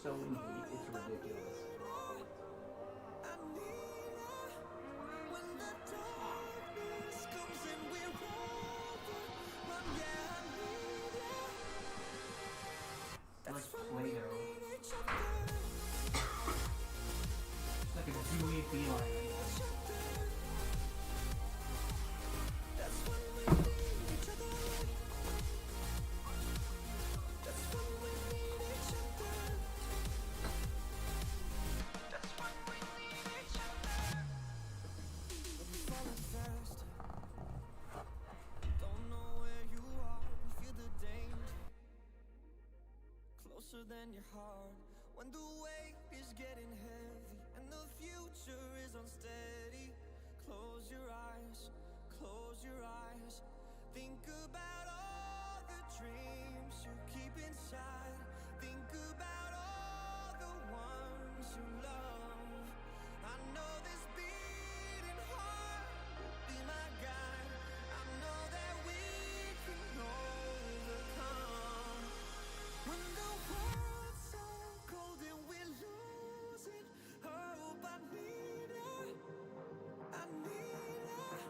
so neat. It's ridiculous. Like Play-Doh. It's like a gooey feline right now. Than your heart when the weight is getting heavy and the future is unsteady. Close your eyes, close your eyes. Think about all the dreams you keep inside. Think about all the ones you love. I know this beating heart will be my guide. I know that we can overcome when the world's so cold and we're losing hope. I need it, I need it.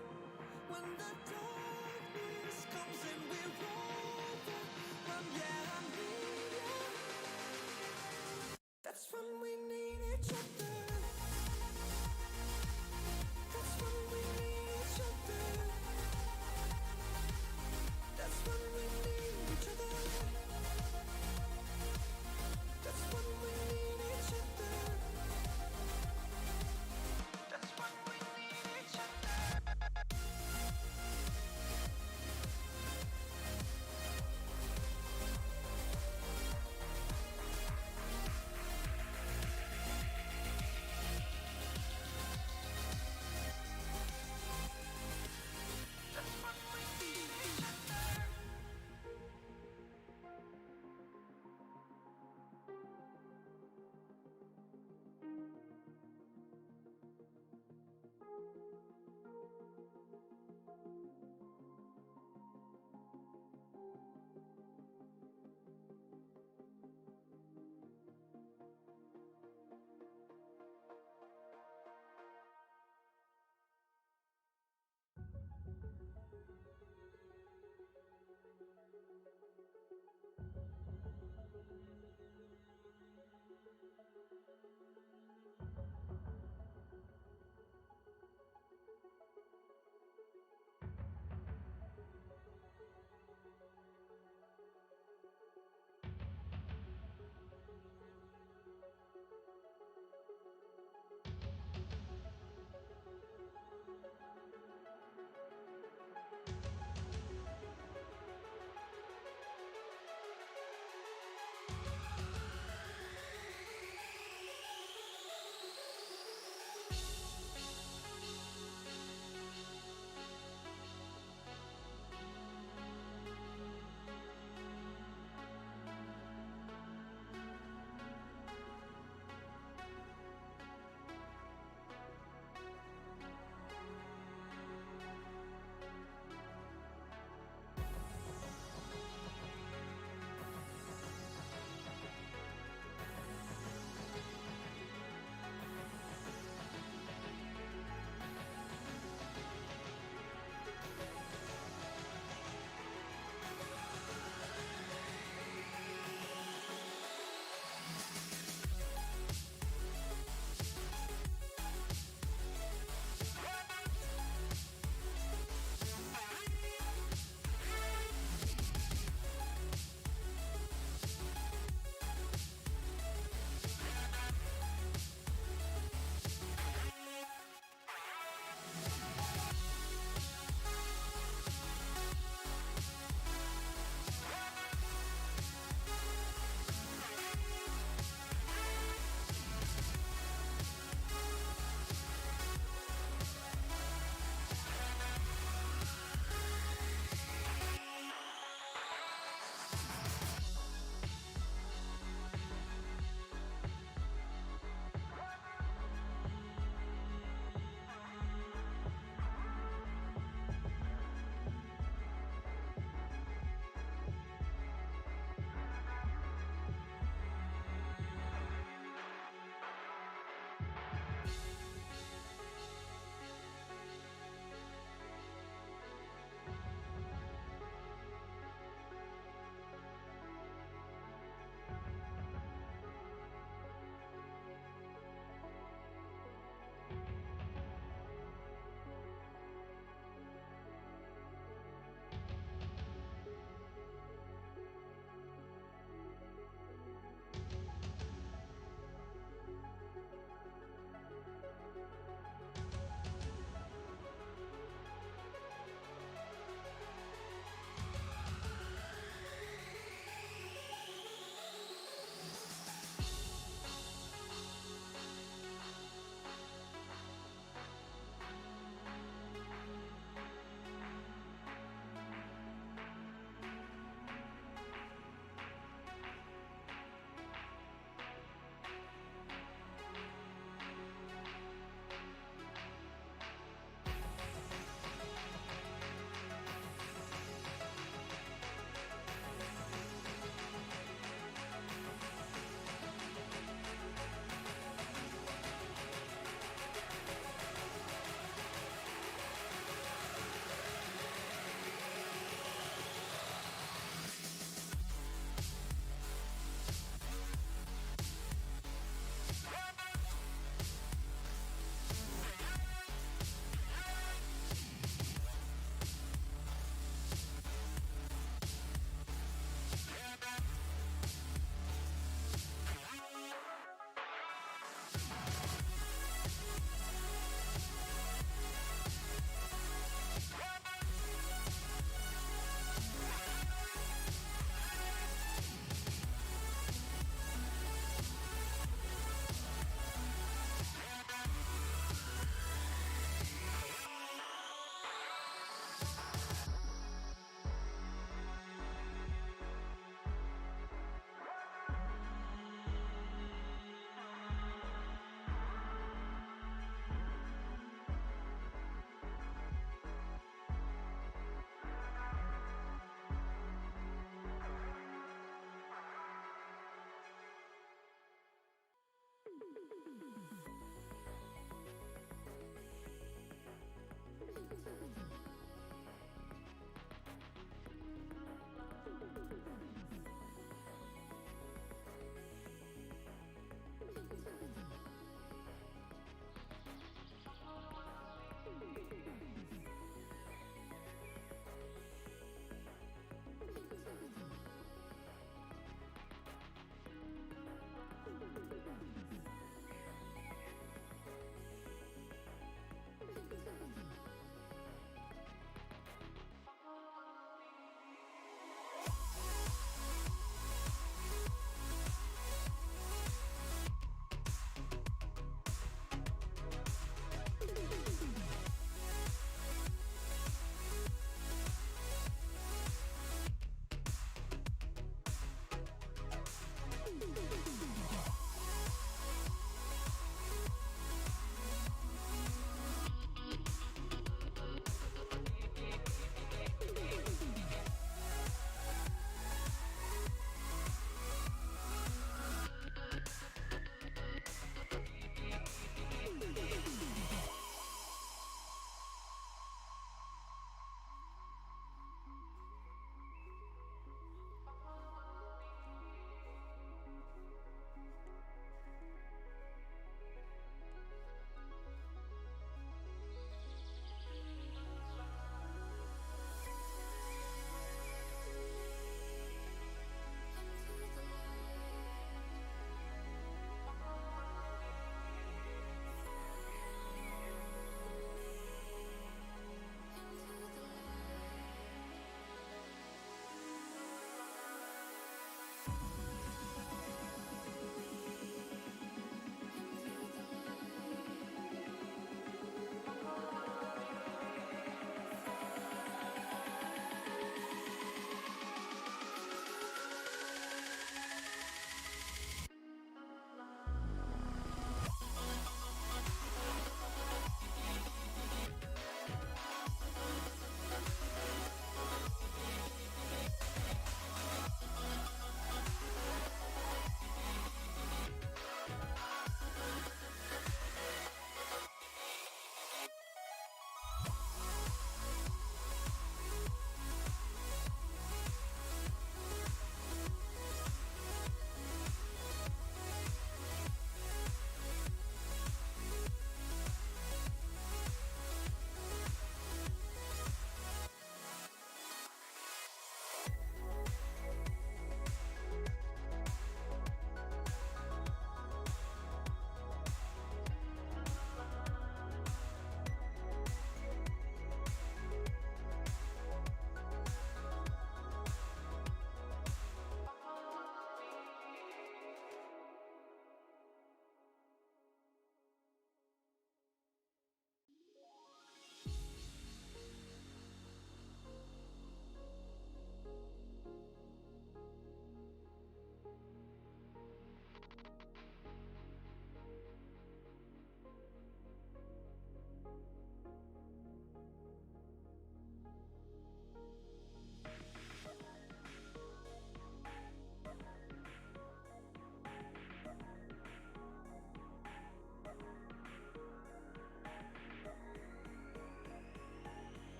When the darkness comes and we're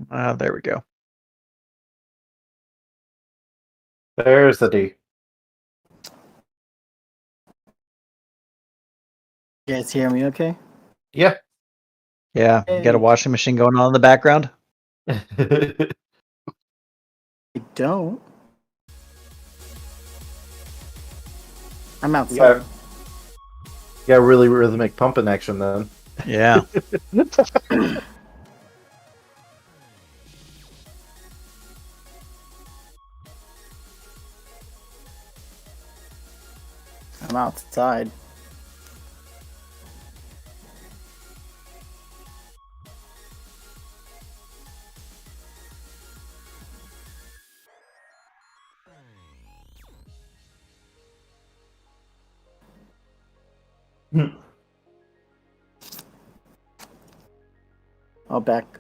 There we go. There's the D. You guys hear me okay? Yeah. Yeah, you got a Hey. washing machine going on in the background. I don't. I'm outside. Yeah, really rhythmic pumping action then. Yeah. I'm outside.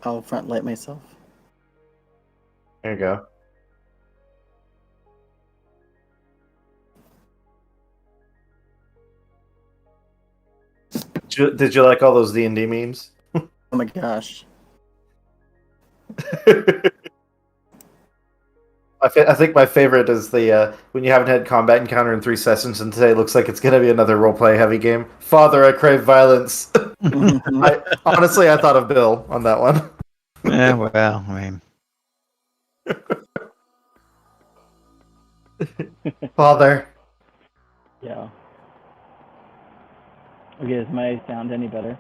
I'll front light myself. There you go. Did you like all those D&D memes? Oh my gosh. I think my favorite is the when you haven't had combat encounter in 3 sessions and today looks like it's going to be another roleplay heavy game. Father, I crave violence. Honestly, I thought of Bill on that one. Yeah, well, I mean, Father. Yeah. Okay, is my sound any better?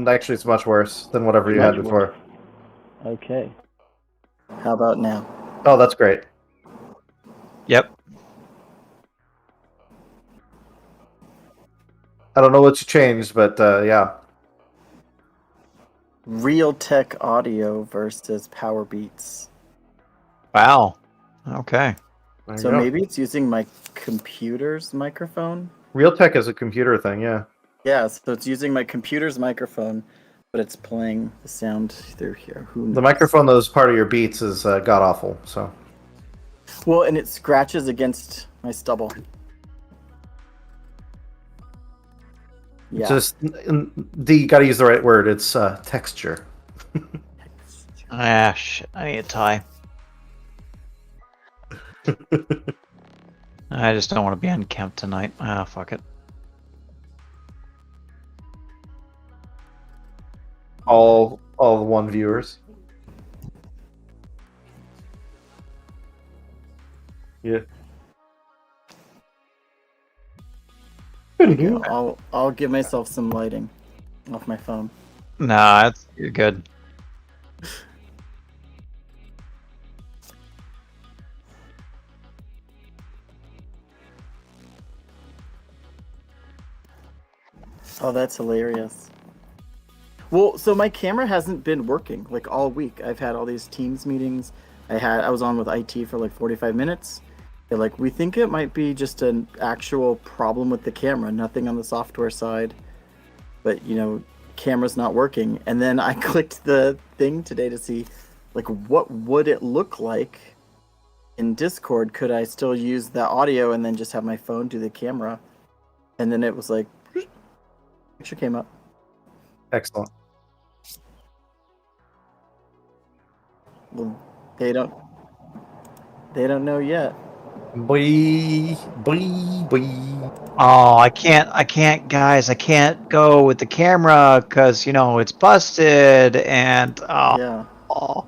Actually, it's much worse than whatever you had before. Okay. How about now? Oh, that's great. yep. I don't know what you changed, but yeah. Realtek audio versus Power Beats. Wow. Okay. There you So go. maybe it's using my computer's microphone? Realtek is a computer thing, yeah. Yeah, so it's using my computer's microphone, but it's playing the sound through here. Who knows? The microphone that was part of your beats is god awful. So Well, and it scratches against my stubble. Yeah. just you got to use the right word. It's texture. Ah, shit. I need a tie. I just don't want to be unkempt tonight. Ah, fuck it. All the one viewers. Yeah. Okay, I'll give myself some lighting off my phone. Nah, you're good. Oh, that's hilarious. Well, so my camera hasn't been working like all week. I've had all these Teams meetings. I was on with IT for like 45 minutes. They're like, we think it might be just an actual problem with the camera, nothing on the software side. But camera's not working. And then I clicked the thing today to see, like, what would it look like in Discord? Could I still use the audio and then just have my phone do the camera? And then it was like, picture came up. Excellent. Well, they don't know yet. Boy, boy, boy. Oh, I can't, guys. I can't go with the camera because it's busted, and Yeah. oh.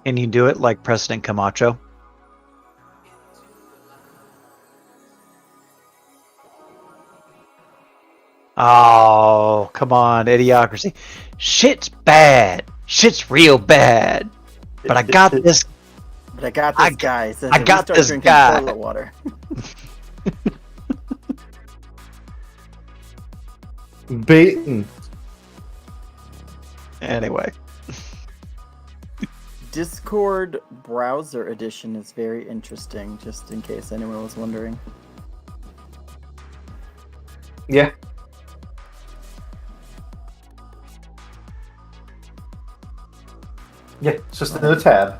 Can you do it like President Camacho? Oh, come on, Idiocracy. Shit's bad. Shit's real bad. But I got this. But I got this guy. Says I if got we start this drinking guy. toilet water. Baiting. Anyway. Discord browser edition is very interesting, just in case anyone was wondering. Yeah. Yeah, it's just in the tab.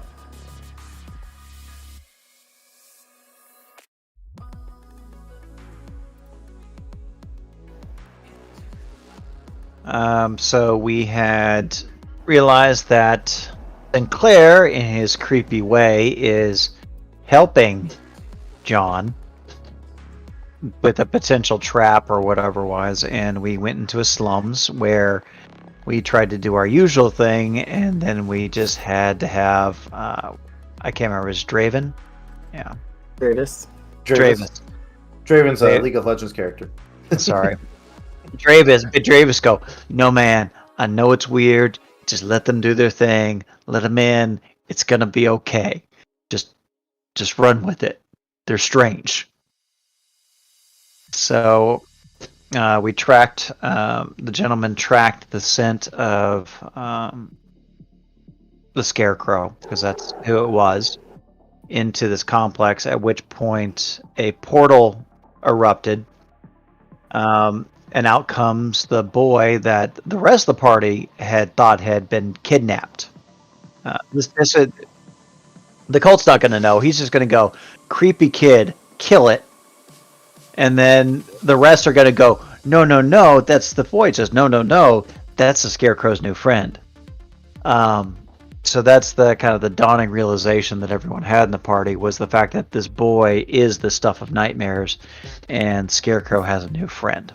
So we had realized that Sinclair, in his creepy way, is helping John with a potential trap or whatever it was, and we went into a slums where we tried to do our usual thing, and then we just had to have I can't remember, is Draven? Yeah. Gravis. Dravis. Draven's a They- League of Legends character. Sorry. Dravis go, no man, I know it's weird, just let them do their thing, let them in, it's gonna be okay. Just run with it. They're strange. So we tracked, the gentleman tracked the scent of the Scarecrow, because that's who it was, into this complex, at which point a portal erupted. And out comes the boy that the rest of the party had thought had been kidnapped. The cult's not going to know. He's just going to go, creepy kid, kill it. And then the rest are going to go, no, no, no, that's the boy. It says, no, no, no, that's the Scarecrow's new friend. So that's the kind of the dawning realization that everyone had in the party, was the fact that this boy is the stuff of nightmares, and Scarecrow has a new friend.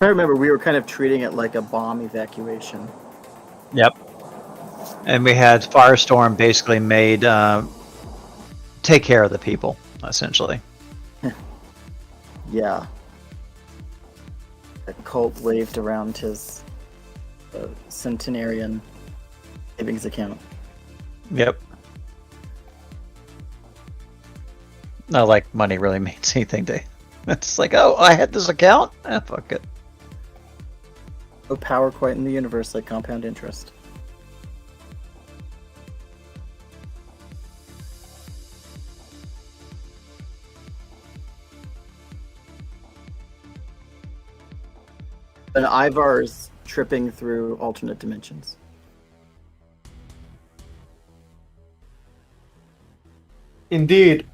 I remember we were kind of treating it like a bomb evacuation. Yep. And we had Firestorm basically made take care of the people, essentially. Yeah. The cult waved around his centenarian savings account. Yep. Not like money really means anything to. It's like, oh, I had this account. Fuck it. No power quite in the universe like compound interest. And Ivar's tripping through alternate dimensions. Indeed.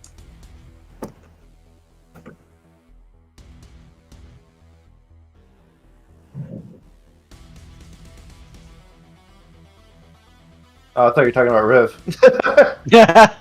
Oh, I thought you were talking about Riv. Yeah.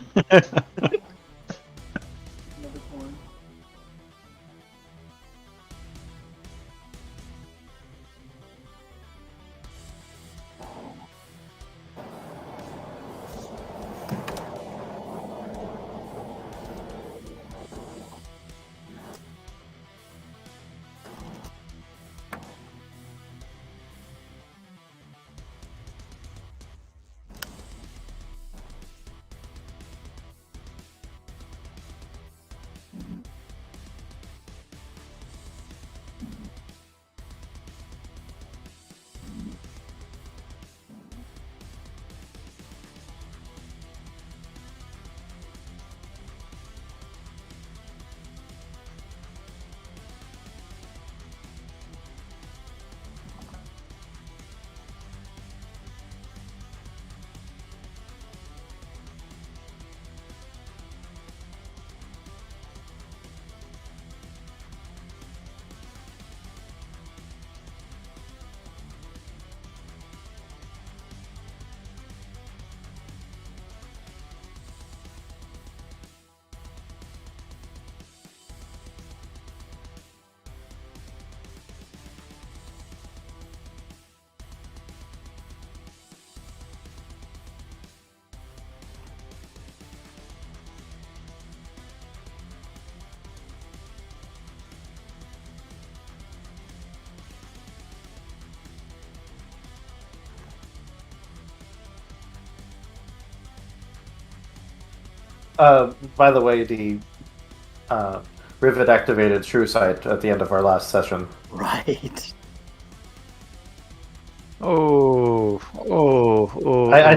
By the way, the Rivet activated True Sight at the end of our last session. Right. I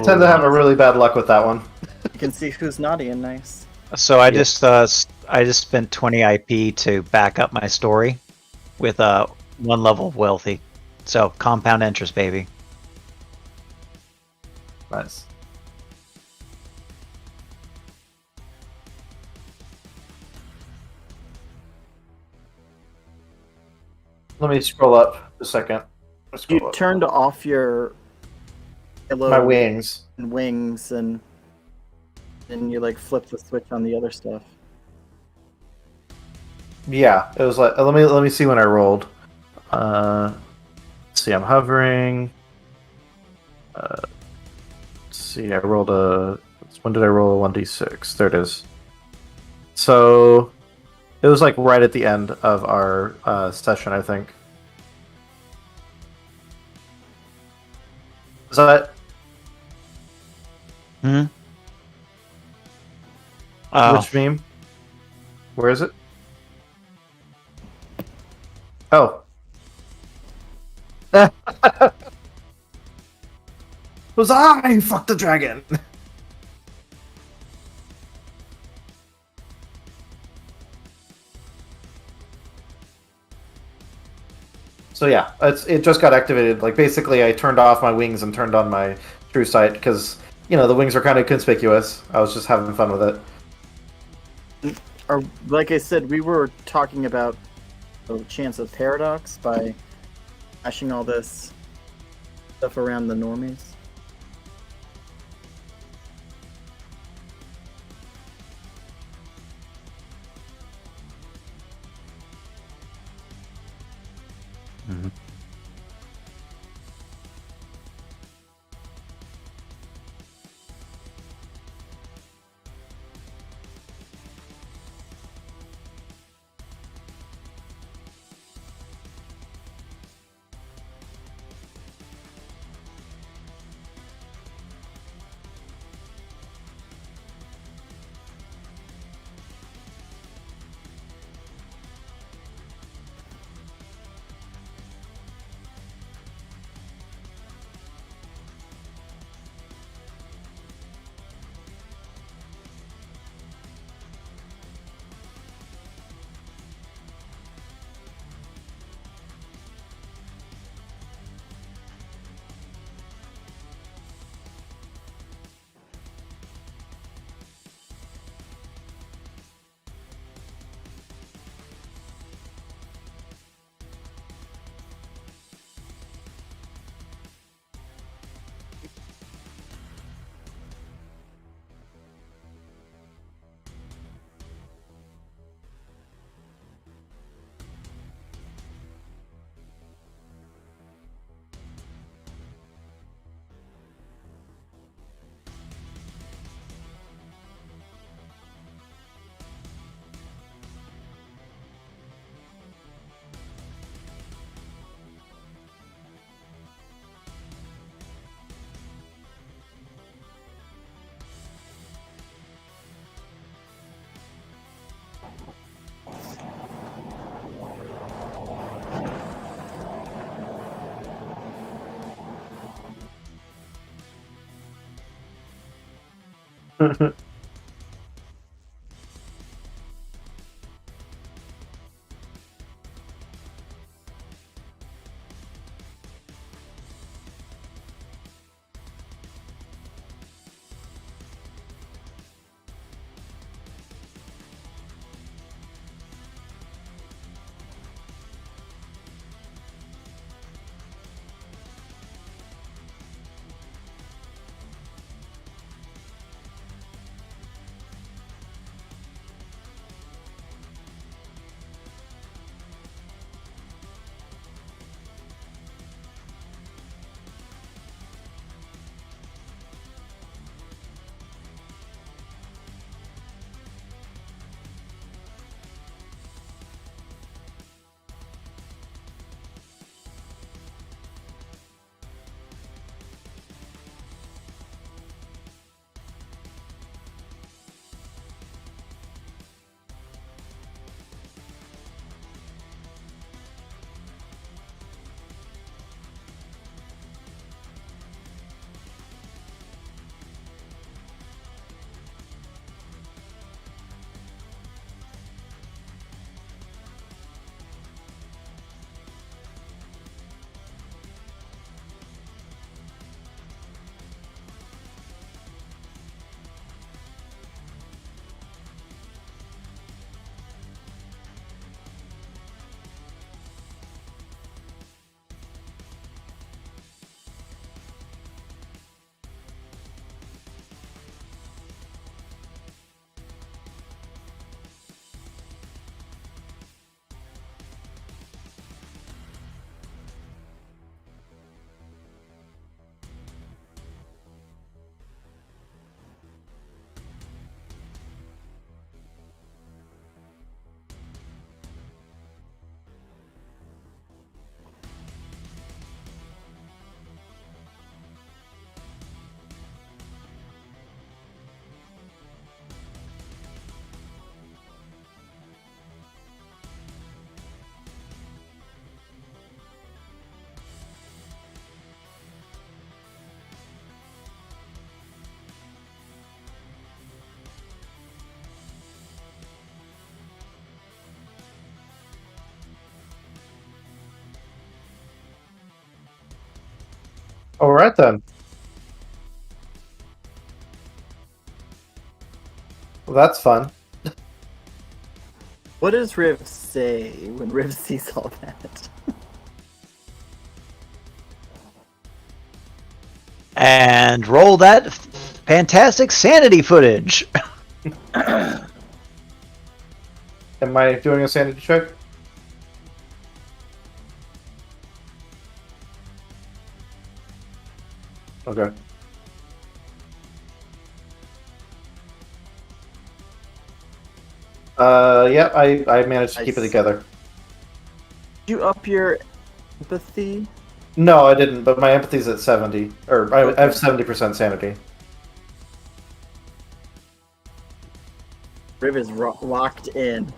tend to have a really bad luck with that one. You can see who's naughty and nice. So I Yeah. just spent 20 IP to back up my story with 1 level of wealthy. So compound interest, baby. Nice. Let me scroll up a second. Scroll You up. turned off your halo My wings. and wings, and then you like flip the switch on the other stuff. Yeah, it was like let me see when I rolled. Let's see, I'm hovering. Let's see, I rolled a. When did I roll a 1d6? There it is. So it was like right at the end of our session, I think. Is that Hmm. Oh, which meme? Where is it? Oh. It was I! Fuck the dragon! So yeah, it just got activated. Like basically, I turned off my wings and turned on my True Sight because the wings were kind of conspicuous. I was just having fun with it. Or like I said, we were talking about the chance of paradox by mashing all this stuff around the normies. Mhm. All right then. Well, that's fun. What does Riv say when Riv sees all that? And roll that fantastic sanity footage. Am I doing a sanity check? Okay. Yeah, I managed to keep it Nice. together. Did you up your empathy? No, I didn't, but my empathy's at 70. Or I Okay. have 70% sanity. Riv is locked in.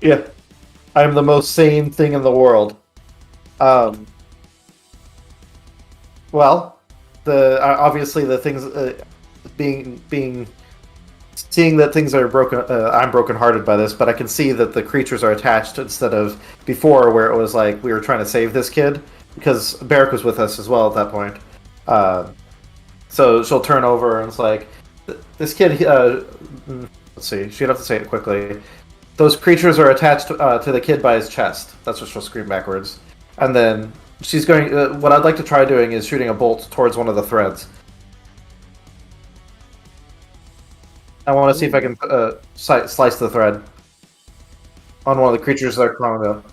Yeah. I'm the most sane thing in the world. Well, obviously the things being seeing that things are broken. I'm brokenhearted by this, but I can see that the creatures are attached instead of before, where it was like we were trying to save this kid because Barrick was with us as well at that point. So she'll turn over and it's like, this kid. Let's see. She'd have to say it quickly. Those creatures are attached to the kid by his chest. That's what she'll scream backwards. And then she's going. What I'd like to try doing is shooting a bolt towards one of the threads. I want to see if I can slice the thread on one of the creatures that are crawling up.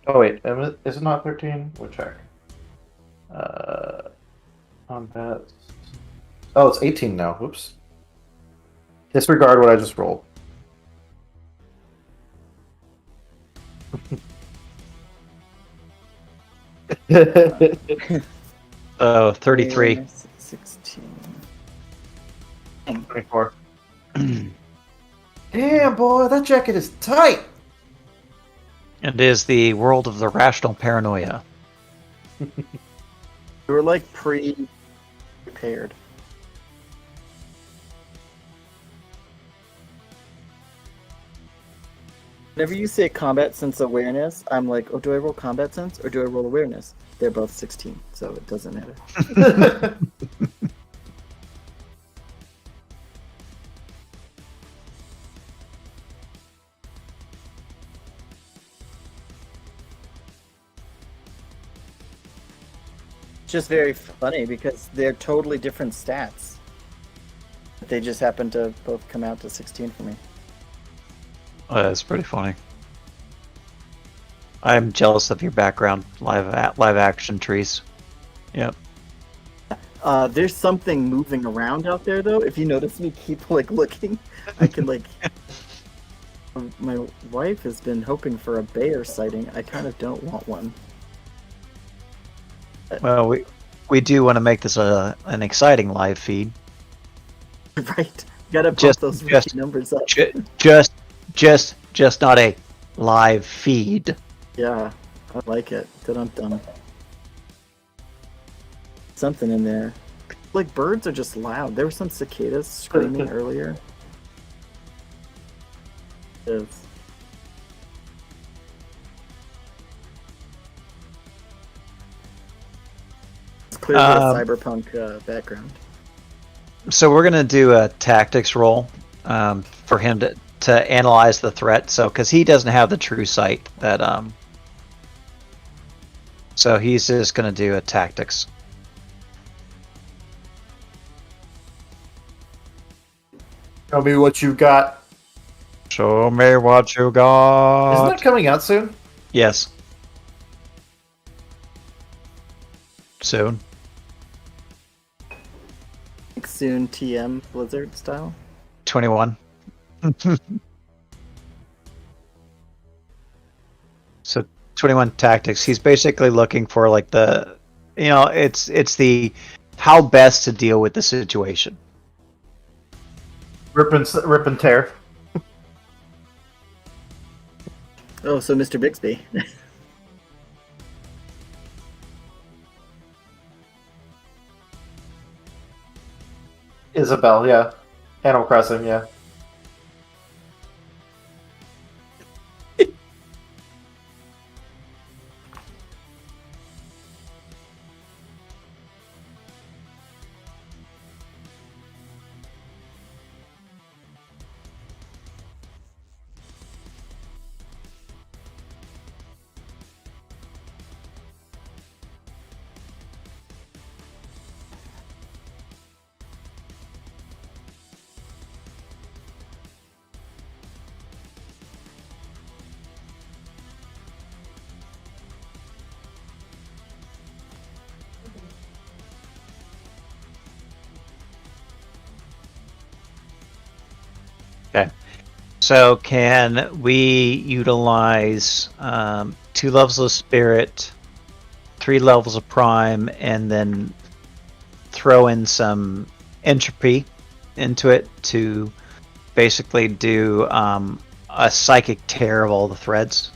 Oh wait, is it not 13? We'll check. Combat. Oh, it's 18 now. Whoops. Disregard what I just rolled. Oh, 33. 16. 24. Damn, boy, that jacket is tight. It is the world of the rational paranoia. You were like pre-prepared. Whenever you say combat sense awareness, I'm like, oh, do I roll combat sense or do I roll awareness? They're both 16, so it doesn't matter. It's just very funny because they're totally different stats. They just happen to both come out to 16 for me. Oh, that's pretty funny. I'm jealous of your background live action trees. Yep. There's something moving around out there, though. If you notice me keep like looking, I can like. My wife has been hoping for a bear sighting. I kind of don't want one. Well, we do want to make this an exciting live feed. Right? Gotta pump Just- those just- numbers up. Just not a live feed. Yeah, I like it. Dun-dun-dun. Something in there. Like birds are just loud. There were some cicadas screaming earlier. Yes. It's clearly a cyberpunk background. So we're gonna do a tactics roll for him to analyze the threat. So because he doesn't have the true sight that so he's just gonna do a tactics. Show me what you got. Show me what you got. Isn't that coming out soon? Yes. Soon. Like soon TM Blizzard style. 21. So 21 tactics. He's basically looking for like the, it's the how best to deal with the situation. Rip and tear. Oh, so Mr. Bixby. Isabel, yeah. Animal Crossing, yeah. Okay. So can we utilize 2 levels of spirit, 3 levels of prime, and then throw in some entropy into it to basically do a psychic tear of all the threads?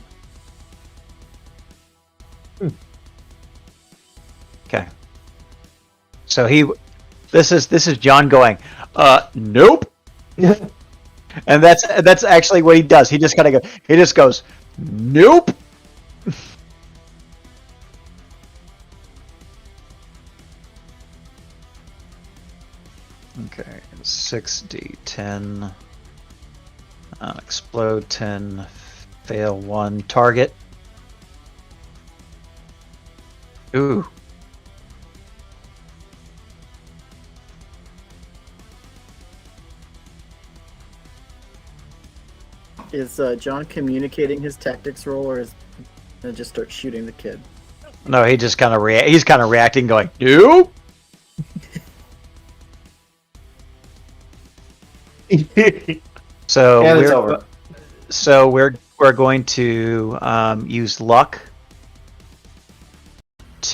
Okay. So this is John going, nope. And that's actually what he does. He just goes, nope. Okay, 6d10. Explode 10, fail 1, target. Ooh. Is John communicating his tactics roll, or is gonna just start shooting the kid? No, he just kind of he's kind of reacting, going, nope. So And it's over. So we're going to use luck.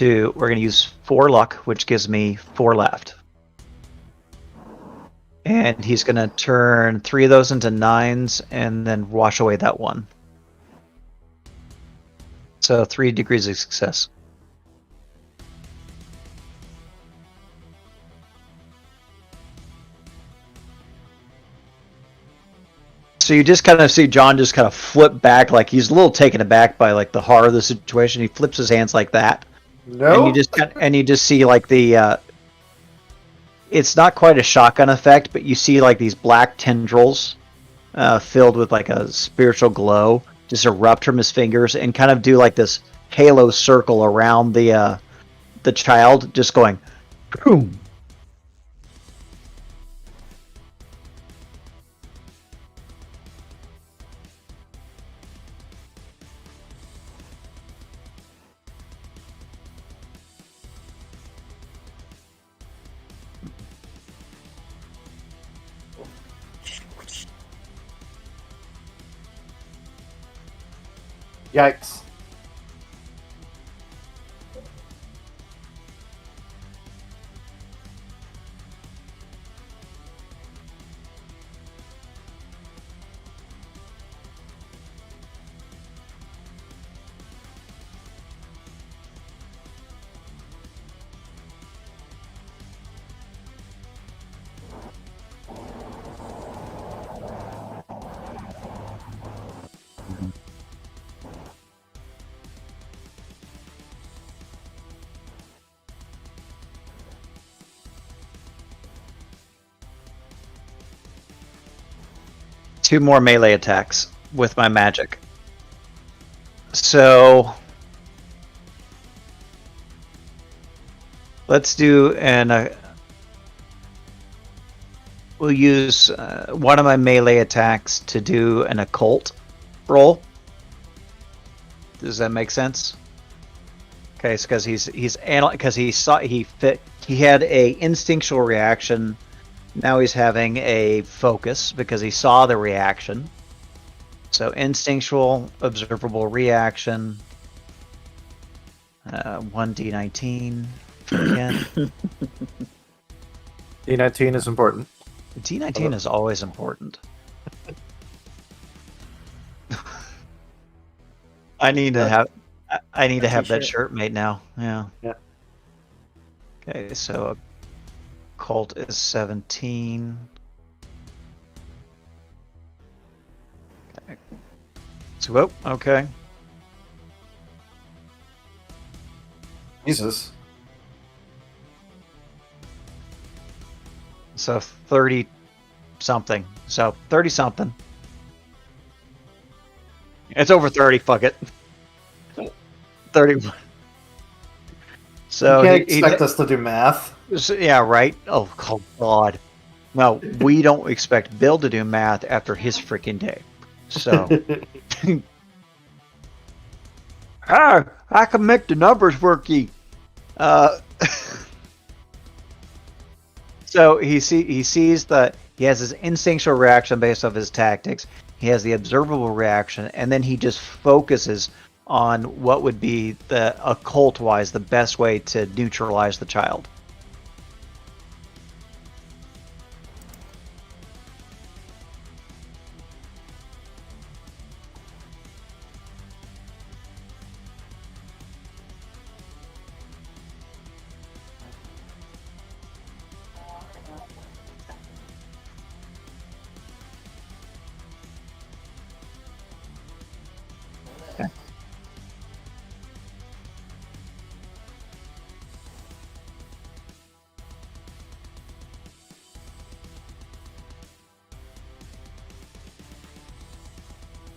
We're going to use 4 luck, which gives me 4 left. And he's going to turn 3 of those into 9s and then wash away that 1. So 3 degrees of success. So you just kind of see John just kind of flip back, like he's a little taken aback by like the horror of the situation. He flips his hands like that, No. and you just see like the. It's not quite a shotgun effect, but you see like these black tendrils, filled with like a spiritual glow, just erupt from his fingers and kind of do like this halo circle around the child, just going, boom. Yikes. Two more melee attacks with my magic. So let's do we'll use one of my melee attacks to do an occult roll. Does that make sense? Okay, so because he had a instinctual reaction. Now he's having a focus because he saw the reaction. So instinctual, observable reaction. 1d19 again. D19 is important. D19 is always important. I need to have that shirt made now. Yeah. Yeah. Okay, so occult is 17. Okay. So, okay. Jesus. So 30 something. So 30 something. It's over 30, fuck it. 31. So You can't expect us to do math. yeah, right. Oh God. No, we don't expect Bill to do math after his freaking day. So I can make the numbers worky. So he sees he has his instinctual reaction based off his tactics. He has the observable reaction, and then he just focuses on what would be the occult wise the best way to neutralize the child.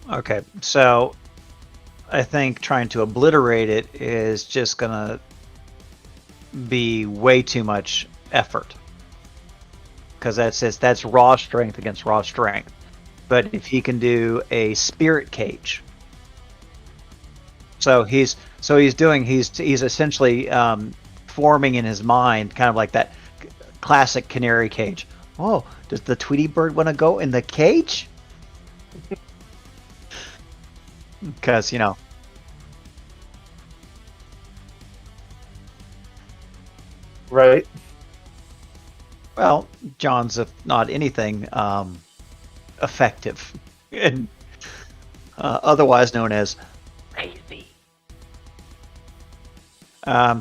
Okay, so I think trying to obliterate it is just gonna be way too much effort because that's raw strength against raw strength. But if he can do a spirit cage, he's essentially forming in his mind kind of like that classic canary cage. Oh, does the Tweety bird want to go in the cage? Because Right. well, John's if not anything effective, and otherwise known as crazy.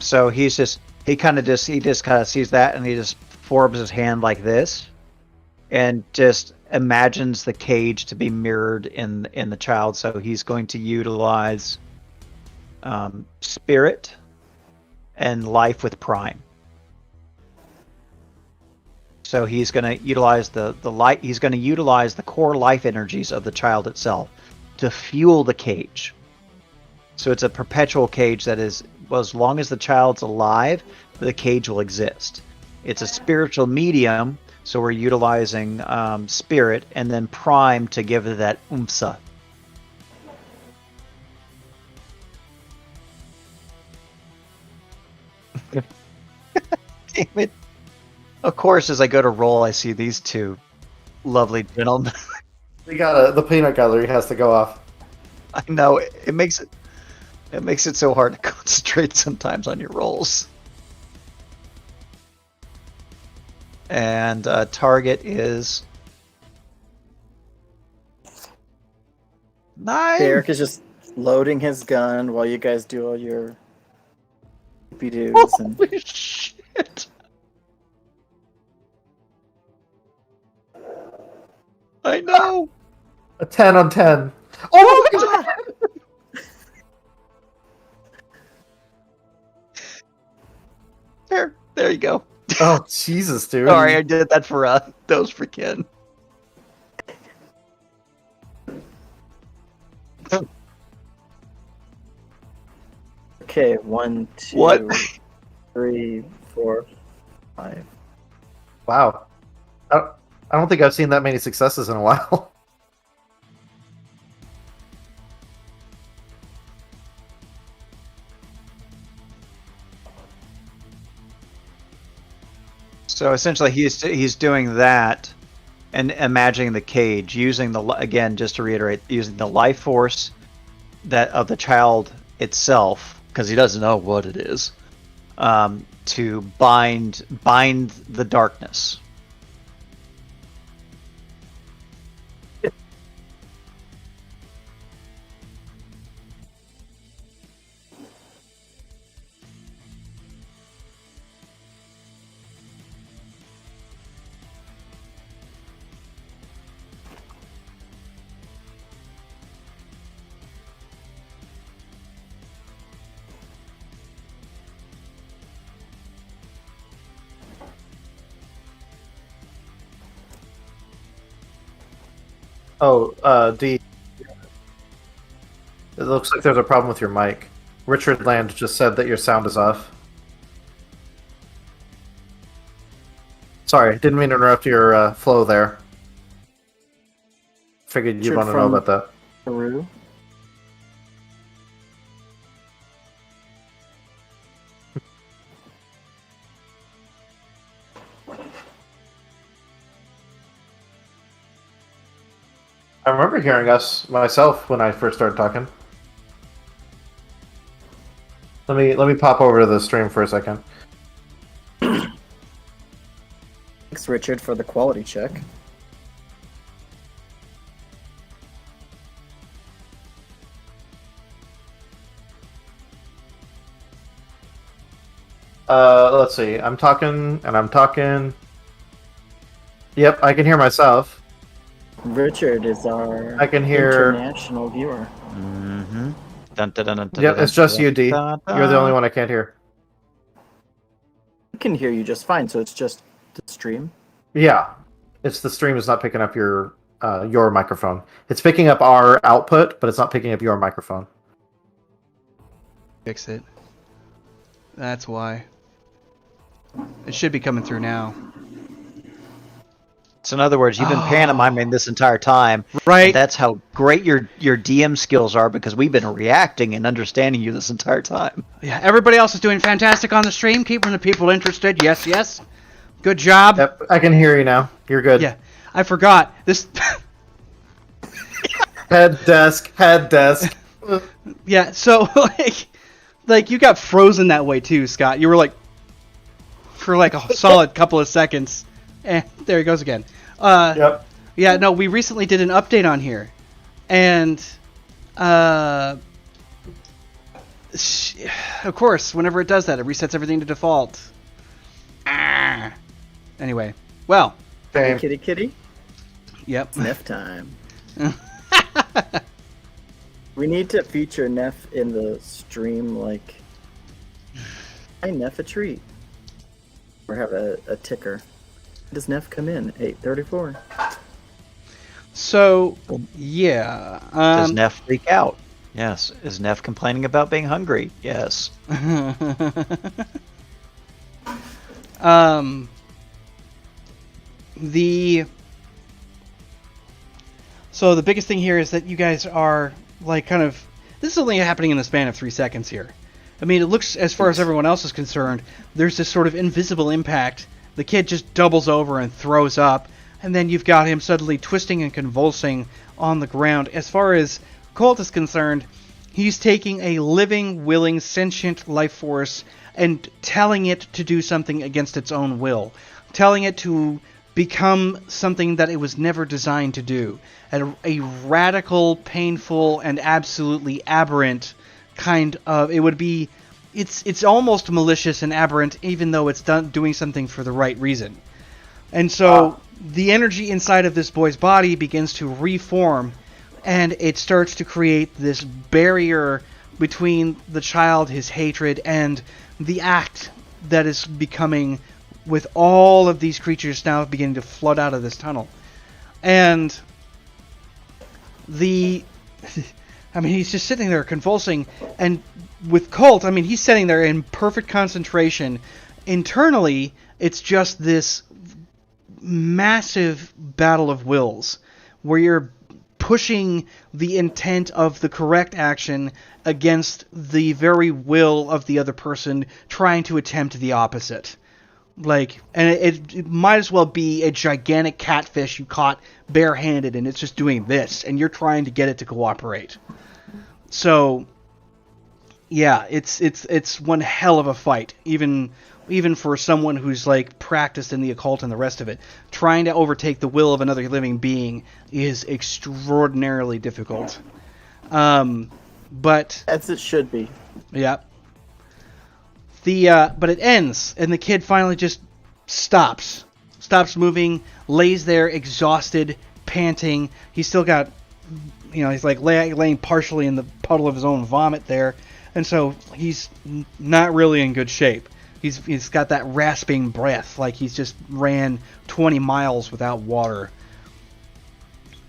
So he just kind of sees that, and he just forms his hand like this, and just imagines the cage to be mirrored in the child. So he's going to utilize spirit and life with prime. So he's going to utilize the light. He's going to utilize the core life energies of the child itself to fuel the cage. So it's a perpetual cage that is, well, as long as the child's alive, the cage will exist. It's a spiritual medium, so we're utilizing spirit and then prime to give it that oomph. Damn it. Of course, as I go to roll, I see these two lovely gentlemen. The peanut gallery has to go off. I know it makes it so hard to concentrate sometimes on your rolls. And target is 9. Derek is just loading his gun while you guys do all your doos and Holy shit! I know. A 10 on 10. Oh my god! There you go. Oh Jesus, dude! Sorry, I did that for those for Ken. okay, 1, 2, What? 3, 4, 5. Wow, I don't think I've seen that many successes in a while. So essentially, he's doing that and imagining the cage, using again, just to reiterate, using the life force that of the child itself, because he doesn't know what it is, to bind the darkness. Oh, D. It looks like there's a problem with your mic. Richard Land just said that your sound is off. Sorry, didn't mean to interrupt your flow there. Figured you'd Richard want to know from- about that. Peru. I remember hearing us myself when I first started talking. Let me pop over to the stream for a second. Thanks, Richard, for the quality check. Let's see. I'm talking and I'm talking. Yep, I can hear myself. Richard is our I can hear- international viewer. Mm-hmm. Dun, dun, dun, dun, dun, Yep, dun, it's just dun, you, D. dun, dun. You're the only one I can't hear. I can hear you just fine, so it's just the stream. Yeah, it's the stream is not picking up your microphone. It's picking up our output, but it's not picking up your microphone. Fix it. That's why. It should be coming through now. So in other words, you've been pantomiming this entire time. Right. And that's how great your DM skills are, because we've been reacting and understanding you this entire time. Yeah, everybody else is doing fantastic on the stream, keeping the people interested. Yes, yes. Good job. Yep, I can hear you now. You're good. Yeah, I forgot. This. Head desk. Yeah, so, like you got frozen that way too, Scott. You were like, for like a solid couple of seconds. There he goes again. Yep. Yeah, no, we recently did an update on here. And, of course, whenever it does that, it resets everything to default. Anyway, well. Same. Kitty kitty. Yep. Neff time. We need to feature Neff in the stream, like, hi Neff a treat. Or have a ticker. Does Neff come in? 8:34. So, yeah. Does Neff freak out? Yes. Is Neff complaining about being hungry? Yes. So the biggest thing here is that you guys are like kind of, this is only happening in the span of 3 seconds here. I mean, it looks, as far as everyone else is concerned, there's this sort of invisible impact. The kid just doubles over and throws up, and then you've got him suddenly twisting and convulsing on the ground. As far as Colt is concerned, he's taking a living, willing, sentient life force and telling it to do something against its own will. Telling it to become something that it was never designed to do. A radical, painful, and absolutely aberrant kind of... It would be... It's almost malicious and aberrant, even though it's doing something for the right reason. And so the energy inside of this boy's body begins to reform, and it starts to create this barrier between the child, his hatred, and the act that is becoming, with all of these creatures now beginning to flood out of this tunnel. And I mean, he's just sitting there convulsing, and with Colt, I mean, he's sitting there in perfect concentration. Internally, it's just this massive battle of wills, where you're pushing the intent of the correct action against the very will of the other person trying to attempt the opposite. Like, and it might as well be a gigantic catfish you caught barehanded, and it's just doing this, and you're trying to get it to cooperate. So, yeah, it's one hell of a fight, even for someone who's like practiced in the occult and the rest of it. Trying to overtake the will of another living being is extraordinarily difficult. But As it should be. yeah. But it ends, and the kid finally just stops moving, lays there exhausted, panting. He's still got, he's like laying partially in the puddle of his own vomit there, and so he's not really in good shape. He's got that rasping breath, like he's just ran 20 miles without water.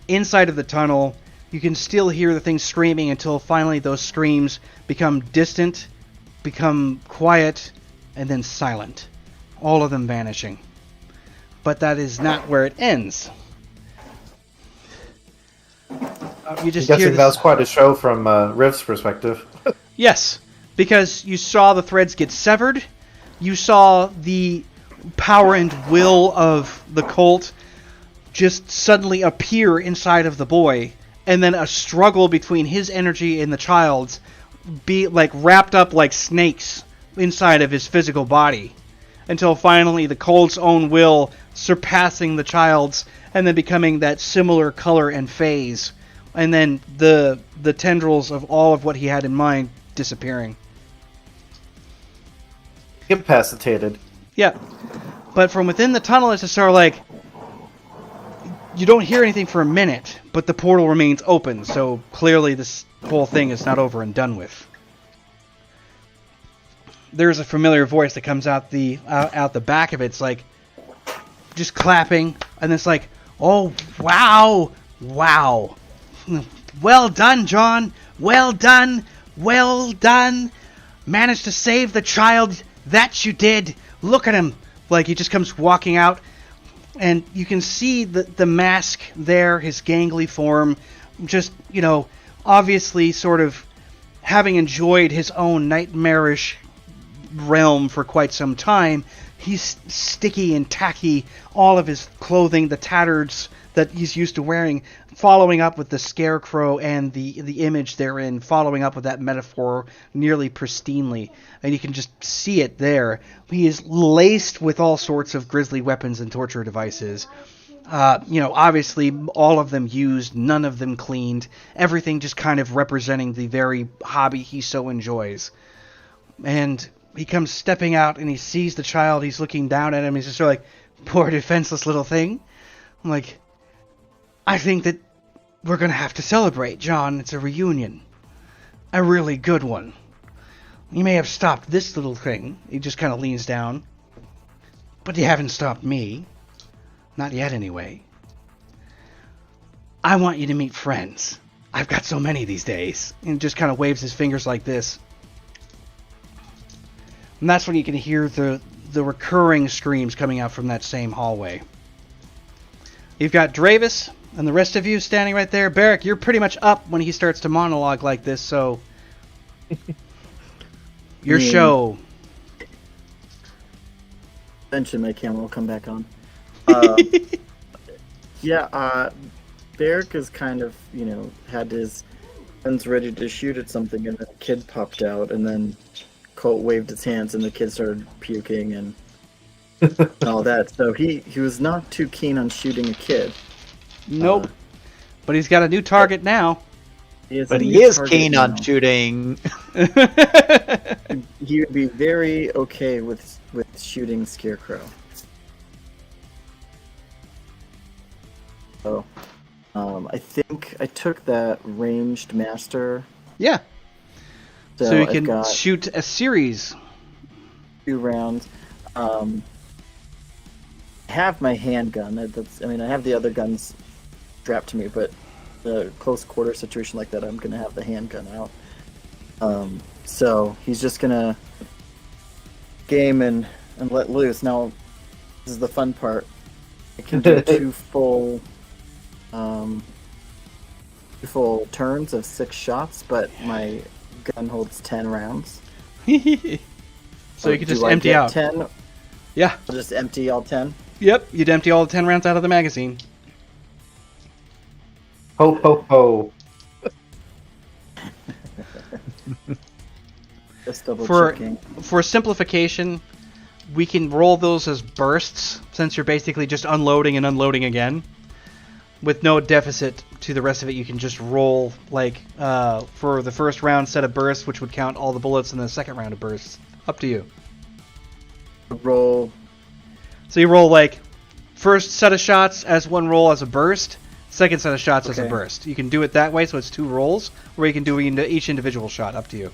inside of the tunnel, you can still hear the thing screaming until finally those screams become distant, become quiet, and then silent. All of them vanishing. But that is not where it ends. You just I'm hear guessing this. that was quite a show from Riv's perspective. Yes, because you saw the threads get severed. You saw the power and will of the cult just suddenly appear inside of the boy, and then a struggle between his energy and the child's be like wrapped up like snakes inside of his physical body, until finally the cult's own will surpassing the child's, and then becoming that similar color and phase, and then the tendrils of all of what he had in mind disappearing. Incapacitated. Yeah. But from within the tunnel, it's just sort of like, you don't hear anything for a minute, but the portal remains open, so clearly this whole thing is not over and done with. There's a familiar voice that comes out the back of it. It's like, just clapping, and it's like, oh, wow, wow. Well done, John. Well done. Well done. Managed to save the child. That you did. Look at him. Like, he just comes walking out, and you can see the mask there, his gangly form, just, you know, obviously sort of having enjoyed his own nightmarish realm for quite some time. He's sticky and tacky, all of his clothing, the tatters that he's used to wearing, following up with the scarecrow and the image therein, following up with that metaphor nearly pristinely. And you can just see it there. He is laced with all sorts of grisly weapons and torture devices. You know, obviously all of them used, none of them cleaned. Everything just kind of representing the very hobby he so enjoys. And he comes stepping out and he sees the child. He's looking down at him. He's just sort of like, poor defenseless little thing. I'm like, I think that we're going to have to celebrate, John. It's a reunion. A really good one. You may have stopped this little thing. He just kind of leans down. But you haven't stopped me. Not yet, anyway. I want you to meet friends. I've got so many these days. And just kind of waves his fingers like this. And that's when you can hear the recurring screams coming out from that same hallway. You've got Dravis and the rest of you standing right there. Barrick, you're pretty much up when he starts to monologue like this, so... Your show. Eventually my camera will come back on. Barrick is kind of, you know, had his guns ready to shoot at something, and then a kid popped out, and then Colt waved his hands, and the kid started puking and all that. So he was not too keen on shooting a kid. Nope. But he's got a new target now. He is keen on shooting. He would be very okay with shooting Scarecrow. So, I think I took that ranged master. Yeah. So you I've can got shoot a series. 2 rounds. I have my handgun. I have the other guns strapped to me, but the close quarter situation like that, I'm gonna have the handgun out. So he's just gonna game and let loose. Now, this is the fun part. I can do 2 full turns of 6 shots, but my gun holds 10 rounds. So you can just Do I empty get out. 10? Yeah. I'll just empty all 10. Yep. You'd empty all the 10 rounds out of the magazine. Ho, ho, ho. Just double For checking. for simplification, we can roll those as bursts, since you're basically just unloading and unloading again. With no deficit to the rest of it, you can just roll, like, for the first round set of bursts, which would count all the bullets in the second round of bursts. Up to you. Roll. So you roll, like, first set of shots as one roll as a burst, second set of shots as a Okay. burst. You can do it that way, so it's 2 rolls, or you can do each individual shot. Up to you.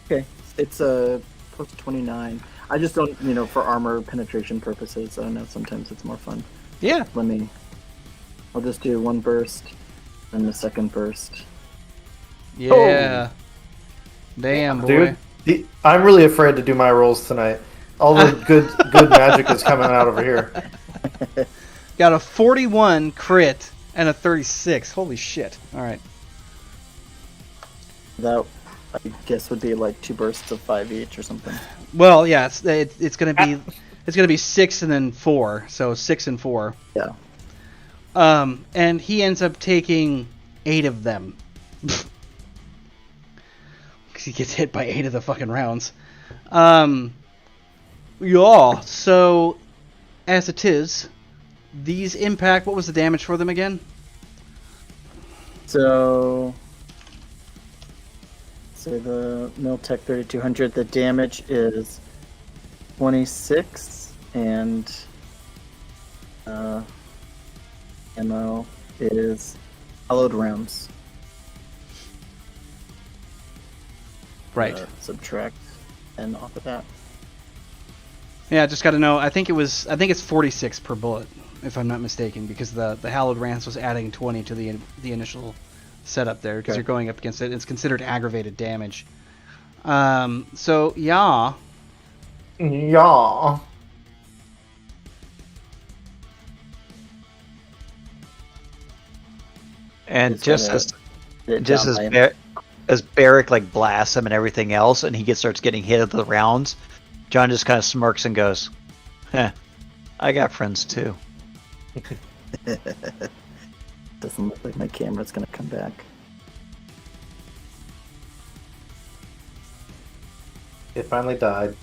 Okay. It's a plus 29. I just don't, for armor penetration purposes. I don't know. Sometimes it's more fun. Yeah. I'll just do one burst, and the second burst. Yeah. Damn, boy. Dude, I'm really afraid to do my rolls tonight. All the good magic is coming out over here. Got a 41 crit and a 36. Holy shit. All right. That, I guess, would be like 2 bursts of 5 each or something. Well, yeah, it's gonna be 6 and then 4. So 6 and 4. Yeah. And he ends up taking 8 of them. Because he gets hit by 8 of the fucking rounds. Yeah, so as it is, these impact. What was the damage for them again? So the Miltech 3200, the damage is 26, and ammo is hallowed rounds. Right. Subtract 10 off of that. Yeah, just got to know. I think it's 46 per bullet, if I'm not mistaken, because the hallowed rounds was adding 20 to the initial setup there, because Okay. you're going up against it. It's considered aggravated damage. So yeah. Yeah. And just as Bar- as Barrick like blasts him and everything else, and he starts getting hit at the rounds, John just kind of smirks and goes, "Heh, I got friends too." Doesn't look like my camera's gonna come back. It finally died.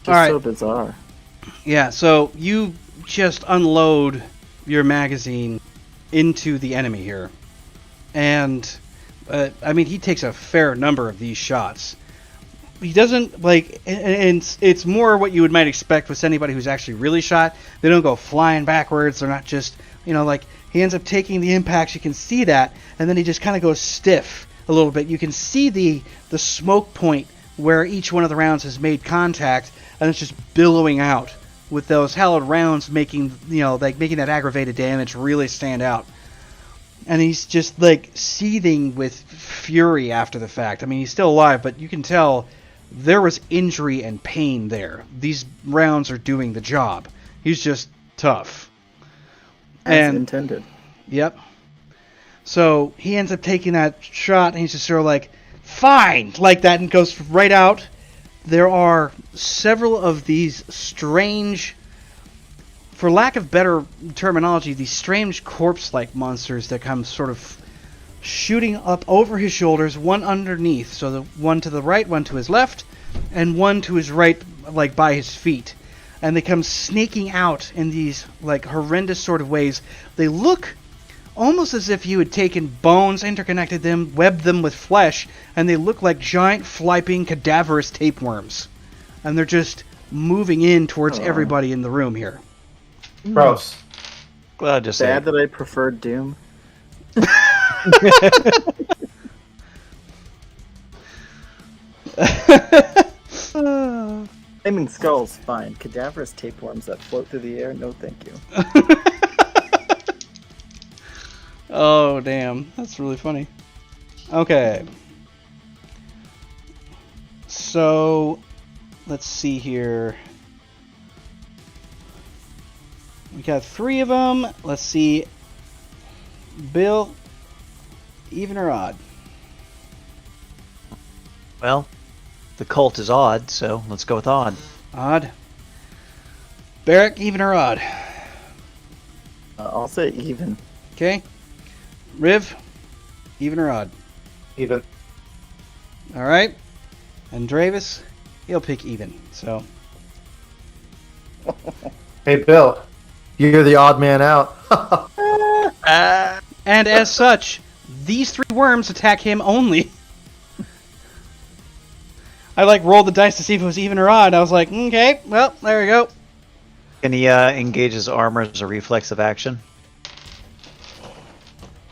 Just All right. so bizarre. Yeah, so you just unload your magazine into the enemy here. And, he takes a fair number of these shots. He doesn't, and it's more what you might expect with anybody who's actually really shot. They don't go flying backwards. They're not just, he ends up taking the impacts. You can see that. And then he just kind of goes stiff a little bit. You can see the smoke point where each one of the rounds has made contact, and it's just billowing out with those hallowed rounds making that aggravated damage really stand out. And he's just seething with fury after the fact. I mean, he's still alive, but you can tell there was injury and pain there. These rounds are doing the job. He's just tough. As intended. Yep. So he ends up taking that shot, and he's just sort of fine, like that, and goes right out. There are several of these strange, for lack of better terminology, these strange corpse-like monsters that come sort of shooting up over his shoulders, one underneath. So the one to the right, one to his left, and one to his right, by his feet. And they come sneaking out in these horrendous sort of ways. They look almost as if you had taken bones, interconnected them, webbed them with flesh, and they look like giant, flipping, cadaverous tapeworms. And they're just moving in towards everybody in the room here. Gross. Glad to say. Sad that I preferred Doom. Flaming skulls, fine. Cadaverous tapeworms that float through the air, no thank you. Oh, damn. That's really funny. Okay. So, let's see here. We got 3 of them. Let's see. Bill, even or odd? Well, the cult is odd, so let's go with odd. Odd. Barrick, even or odd? I'll say even. Okay. Riv, even or odd? Even. All right. And Dravis, he'll pick even. So. Hey, Bill. You're the odd man out. And as such, these 3 worms attack him only. I rolled the dice to see if it was even or odd. I was like, okay, well, there we go. Can he engage his armor as a reflexive action?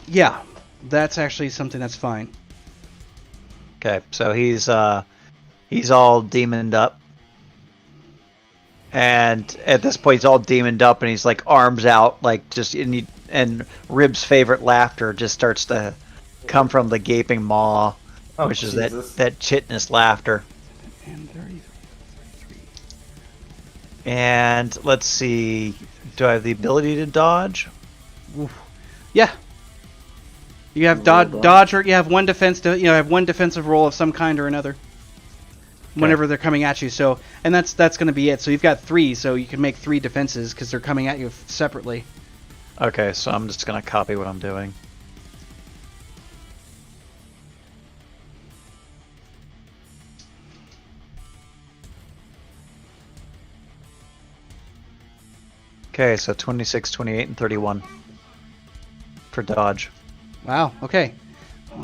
Yeah, that's actually something that's fine. Okay, so he's He's all demoned up. And at this point, he's all demoned up, and he's like arms out, like just and Rib's favorite laughter just starts to come from the gaping maw, which is that chitinous laughter. And 33. And let's see, do I have the ability to dodge? Oof. Yeah. You have dodge, or you have one defense to have one defensive roll of some kind or another. Whenever they're coming at you, so and that's going to be it. So you've got 3, so you can make 3 defenses because they're coming at you separately. Okay, so I'm just gonna copy what I'm doing. Okay, so 26, 28, and 31 for dodge. Wow. Okay.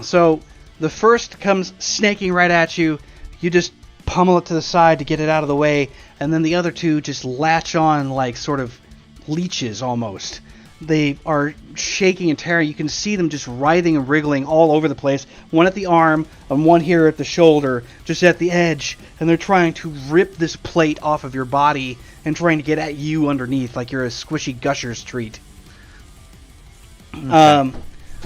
So the first comes snaking right at you. You just pummel it to the side to get it out of the way, and then the other 2 just latch on like sort of leeches almost. They are shaking and tearing. You can see them just writhing and wriggling all over the place. One at the arm and one here at the shoulder, just at the edge, and they're trying to rip this plate off of your body and trying to get at you underneath like you're a squishy Gushers treat. Okay.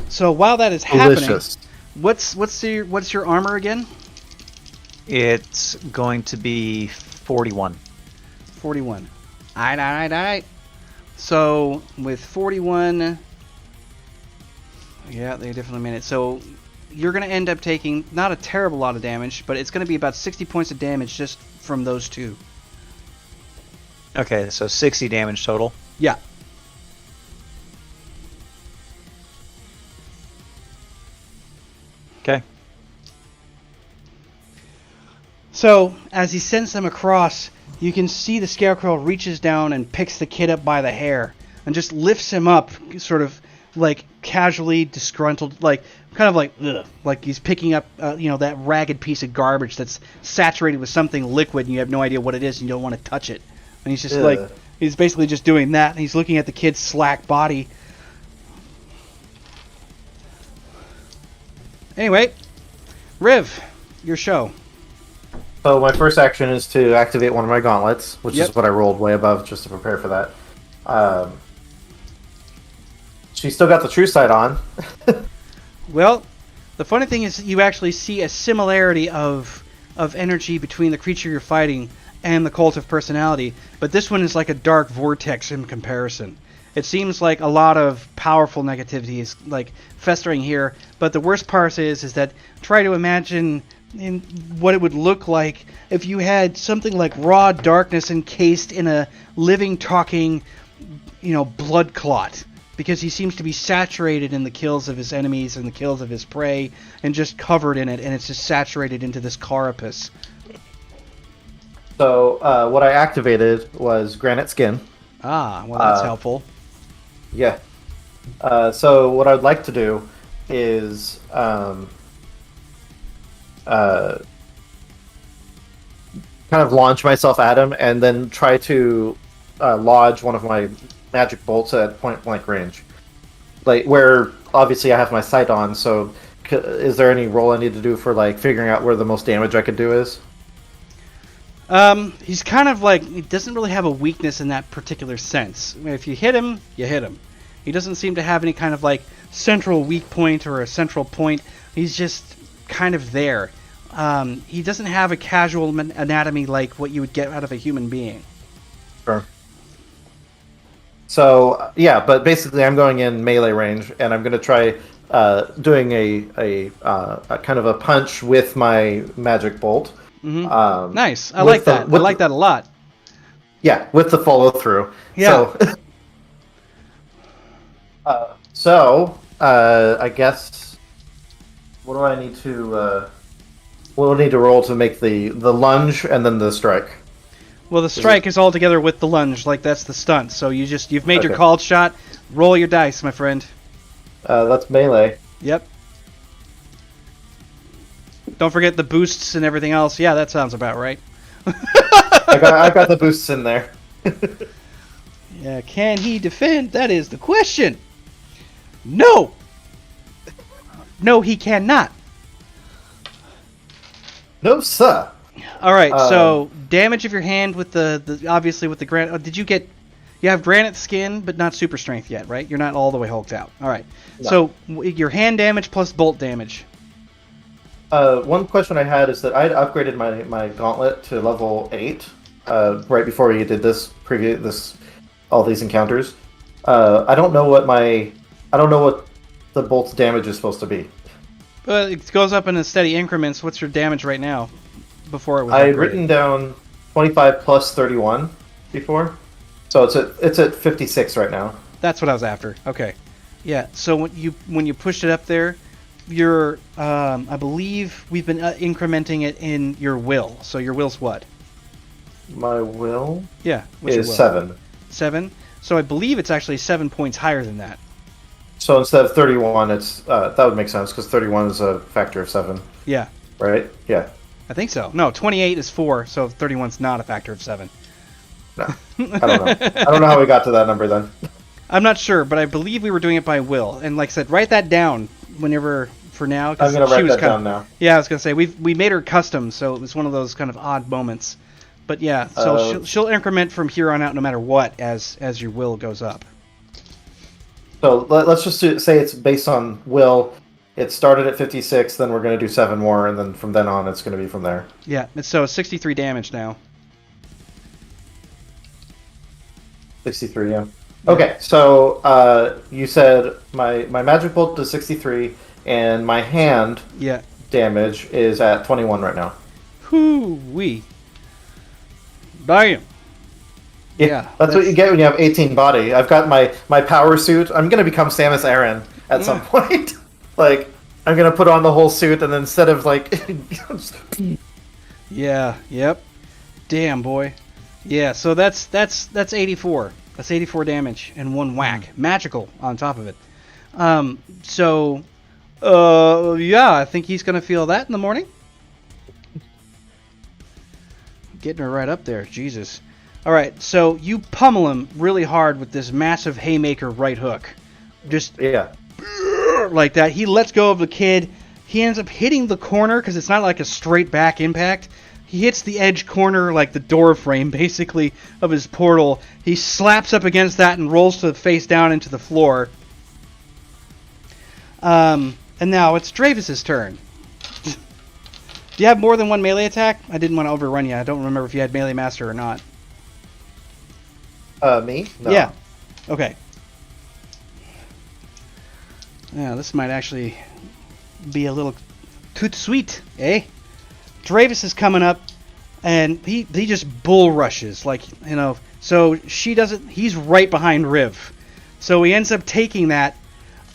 So while that is Delicious. happening, what's your armor again? It's going to be 41. 41. All right. So with 41, yeah, they definitely made it. So you're going to end up taking not a terrible lot of damage, but it's going to be about 60 points of damage just from those 2. Okay, so 60 damage total. Yeah. Okay. So as he sends them across, you can see the Scarecrow reaches down and picks the kid up by the hair and just lifts him up, sort of like casually disgruntled, like kind of like ugh, like he's picking up that ragged piece of garbage that's saturated with something liquid and you have no idea what it is and you don't want to touch it. And he's just like, he's basically just doing that, and he's looking at the kid's slack body. Anyway, Riv, your show. So my first action is to activate one of my gauntlets, which Yep. is what I rolled way above just to prepare for that. She's still got the true sight on. Well, the funny thing is that you actually see a similarity of energy between the creature you're fighting and the cult of personality, but this one is like a dark vortex in comparison. It seems like a lot of powerful negativity is like festering here, but the worst part is that try to imagine in what it would look like if you had something like raw darkness encased in a living, talking, blood clot, because he seems to be saturated in the kills of his enemies and the kills of his prey and just covered in it, and it's just saturated into this carapace. So what I activated was Granite Skin. Ah, well, that's helpful. Yeah. So what I'd like to do is kind of launch myself at him and then try to lodge one of my magic bolts at point blank range. Like, where obviously I have my sight on, so is there any roll I need to do for like figuring out where the most damage I could do is? He's kind of like, he doesn't really have a weakness in that particular sense. I mean, if you hit him, you hit him. He doesn't seem to have any kind of like central weak point or a central point. He's just kind of there. He doesn't have a casual anatomy like what you would get out of a human being. Sure. So yeah, but basically I'm going in melee range, and I'm going to try doing a kind of a punch with my magic bolt. Mm-hmm. Nice. I like that. I like that a lot. Yeah, with the follow through. Yeah. So, I guess what do I need to what do I need to roll to make the lunge and then the strike? Well, the strike is all together with the lunge, like that's the stunt. So you've made your Okay. called shot. Roll your dice, my friend. That's melee. Yep. Don't forget the boosts and everything else. Yeah, that sounds about right. I got the boosts in there. Yeah, can he defend? That is the question. No. No, he cannot. No, sir. All right. So damage of your hand with the obviously with the granite. Oh, did you get? You have granite skin, but not super strength yet, right? You're not all the way hulked out. All right. No. So your hand damage plus bolt damage. One question I had is that I upgraded my gauntlet to level 8 right before we did all these encounters. I don't know what the bolt's damage is supposed to be. It goes up in steady increments. What's your damage right now? Before it was I had upgraded? written down 25 plus 31 before, so it's at 56 right now. That's what I was after. Okay. Yeah. So when you pushed it up there, your I believe we've been incrementing it in your will. So your will's what? My will Yeah. What's your is will? 7. 7. So I believe it's actually 7 points higher than that. So instead of 31, it's that would make sense because 31 is a factor of 7, Yeah. right? Yeah. I think so. No, 28 is 4, so 31's not a factor of 7. No, I don't know. I don't know how we got to that number then. I'm not sure, but I believe we were doing it by will. And like I said, write that down whenever for now. I'm gonna write that down now. Yeah, I was gonna say we made her custom, so it was one of those kind of odd moments. But yeah, so she'll increment from here on out no matter what as your will goes up. So let's just say it's based on will. It started at 56, then we're going to do 7 more, and then from then on it's going to be from there. Yeah, so 63 damage now. 63, yeah. Okay, so you said my magic bolt is 63, and my hand Yeah. damage is at 21 right now. Whoo-wee. Damn. Yeah, that's what you get when you have 18 body. I've got my power suit. I'm going to become Samus Aran at some point. Like, I'm going to put on the whole suit, and then instead of, like... Yeah, yep. Damn, boy. Yeah, so that's 84. That's 84 damage and 1 whack. Magical on top of it. Yeah, I think he's going to feel that in the morning. Getting her right up there. Jesus. All right, so you pummel him really hard with this massive haymaker right hook. Just Yeah. like that. He lets go of the kid. He ends up hitting the corner because it's not like a straight back impact. He hits the edge corner, like the door frame, basically, of his portal. He slaps up against that and rolls to face down into the floor. And now it's Dravis's turn. Do you have more than one melee attack? I didn't want to overrun you. I don't remember if you had melee master or not. Me? No. Yeah. Okay. Yeah, this might actually be a little tout sweet, eh? Dravis is coming up, and he just bull rushes, like, you know. So she doesn't. He's right behind Riv, so he ends up taking that,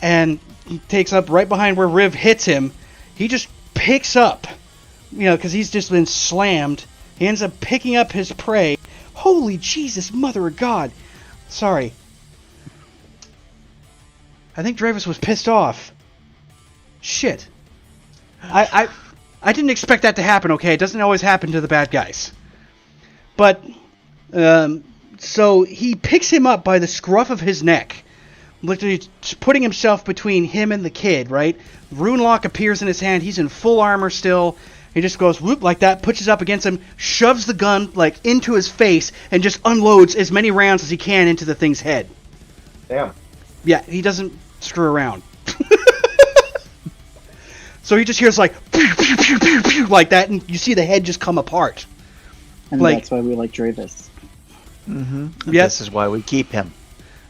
and he takes up right behind where Riv hits him. He just picks up, you know, because he's just been slammed. He ends up picking up his prey. Holy Jesus, Mother of God! Sorry. I think Dravis was pissed off. Shit. I didn't expect that to happen, okay? It doesn't always happen to the bad guys. But, so he picks him up by the scruff of his neck. Literally putting himself between him and the kid, right? Rune Lock appears in his hand. He's in full armor still. He just goes whoop like that, pushes up against him, shoves the gun like into his face, and just unloads as many rounds as he can into the thing's head. Damn. Yeah, he doesn't screw around. So he just hears like pew, pew, pew, pew, pew, like that, and you see the head just come apart. And like, that's why we like Dravis. Mm-hmm. Yep. This is why we keep him.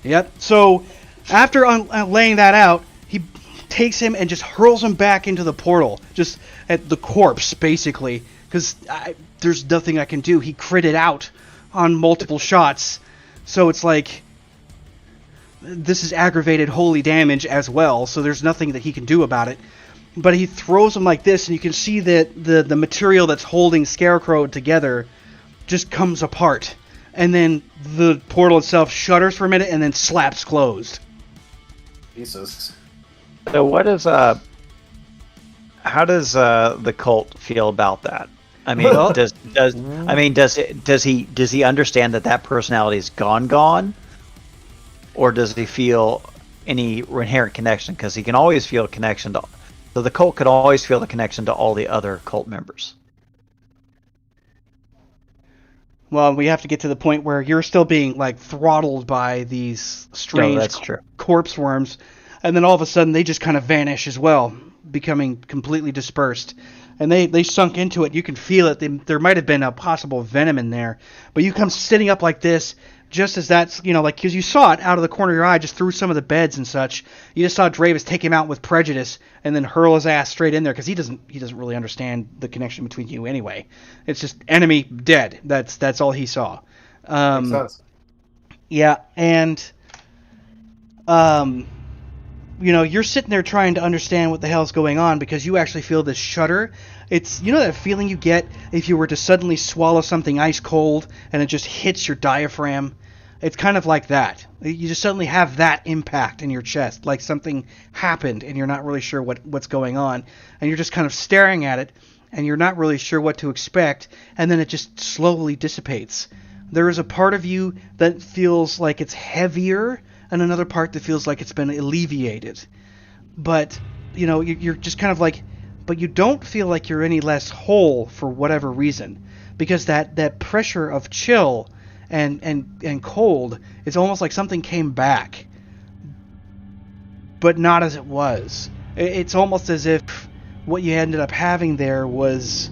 Yep. So after laying that out, he takes him and just hurls him back into the portal, just at the corpse, basically, because there's nothing I can do. He critted out on multiple shots, so it's like this is aggravated holy damage as well, so there's nothing that he can do about it. But he throws him like this, and you can see that the material that's holding Scarecrow together just comes apart. And then the portal itself shudders for a minute and then slaps closed. Jesus. So what is how does the cult feel about that? I mean, does he understand that personality is gone, or does he feel any inherent connection? Because he can always feel a connection to. So the cult could always feel the connection to all the other cult members. Well, we have to get to the point where you're still being like throttled by these strange that's true. corpse worms, and then all of a sudden they just kind of vanish as well, becoming completely dispersed. And they sunk into it. You can feel it. There might have been a possible venom in there, but you come sitting up like this, just as that's, like, because you saw it out of the corner of your eye, just through some of the beds and such. You just saw Dravis take him out with prejudice and then hurl his ass straight in there, because he doesn't really understand the connection between you anyway. It's just enemy dead. That's all he saw. Makes sense. Yeah, and you're sitting there trying to understand what the hell's going on, because you actually feel this shudder. It's, that feeling you get if you were to suddenly swallow something ice cold and it just hits your diaphragm. It's kind of like that. You just suddenly have that impact in your chest, like something happened and you're not really sure what's going on. And you're just kind of staring at it and you're not really sure what to expect, and then it just slowly dissipates. There is a part of you that feels like it's heavier and another part that feels like it's been alleviated. But, you're just kind of like, but you don't feel like you're any less whole for whatever reason, because that pressure of chill and cold is almost like something came back, but not as it was. It's almost as if what you ended up having there was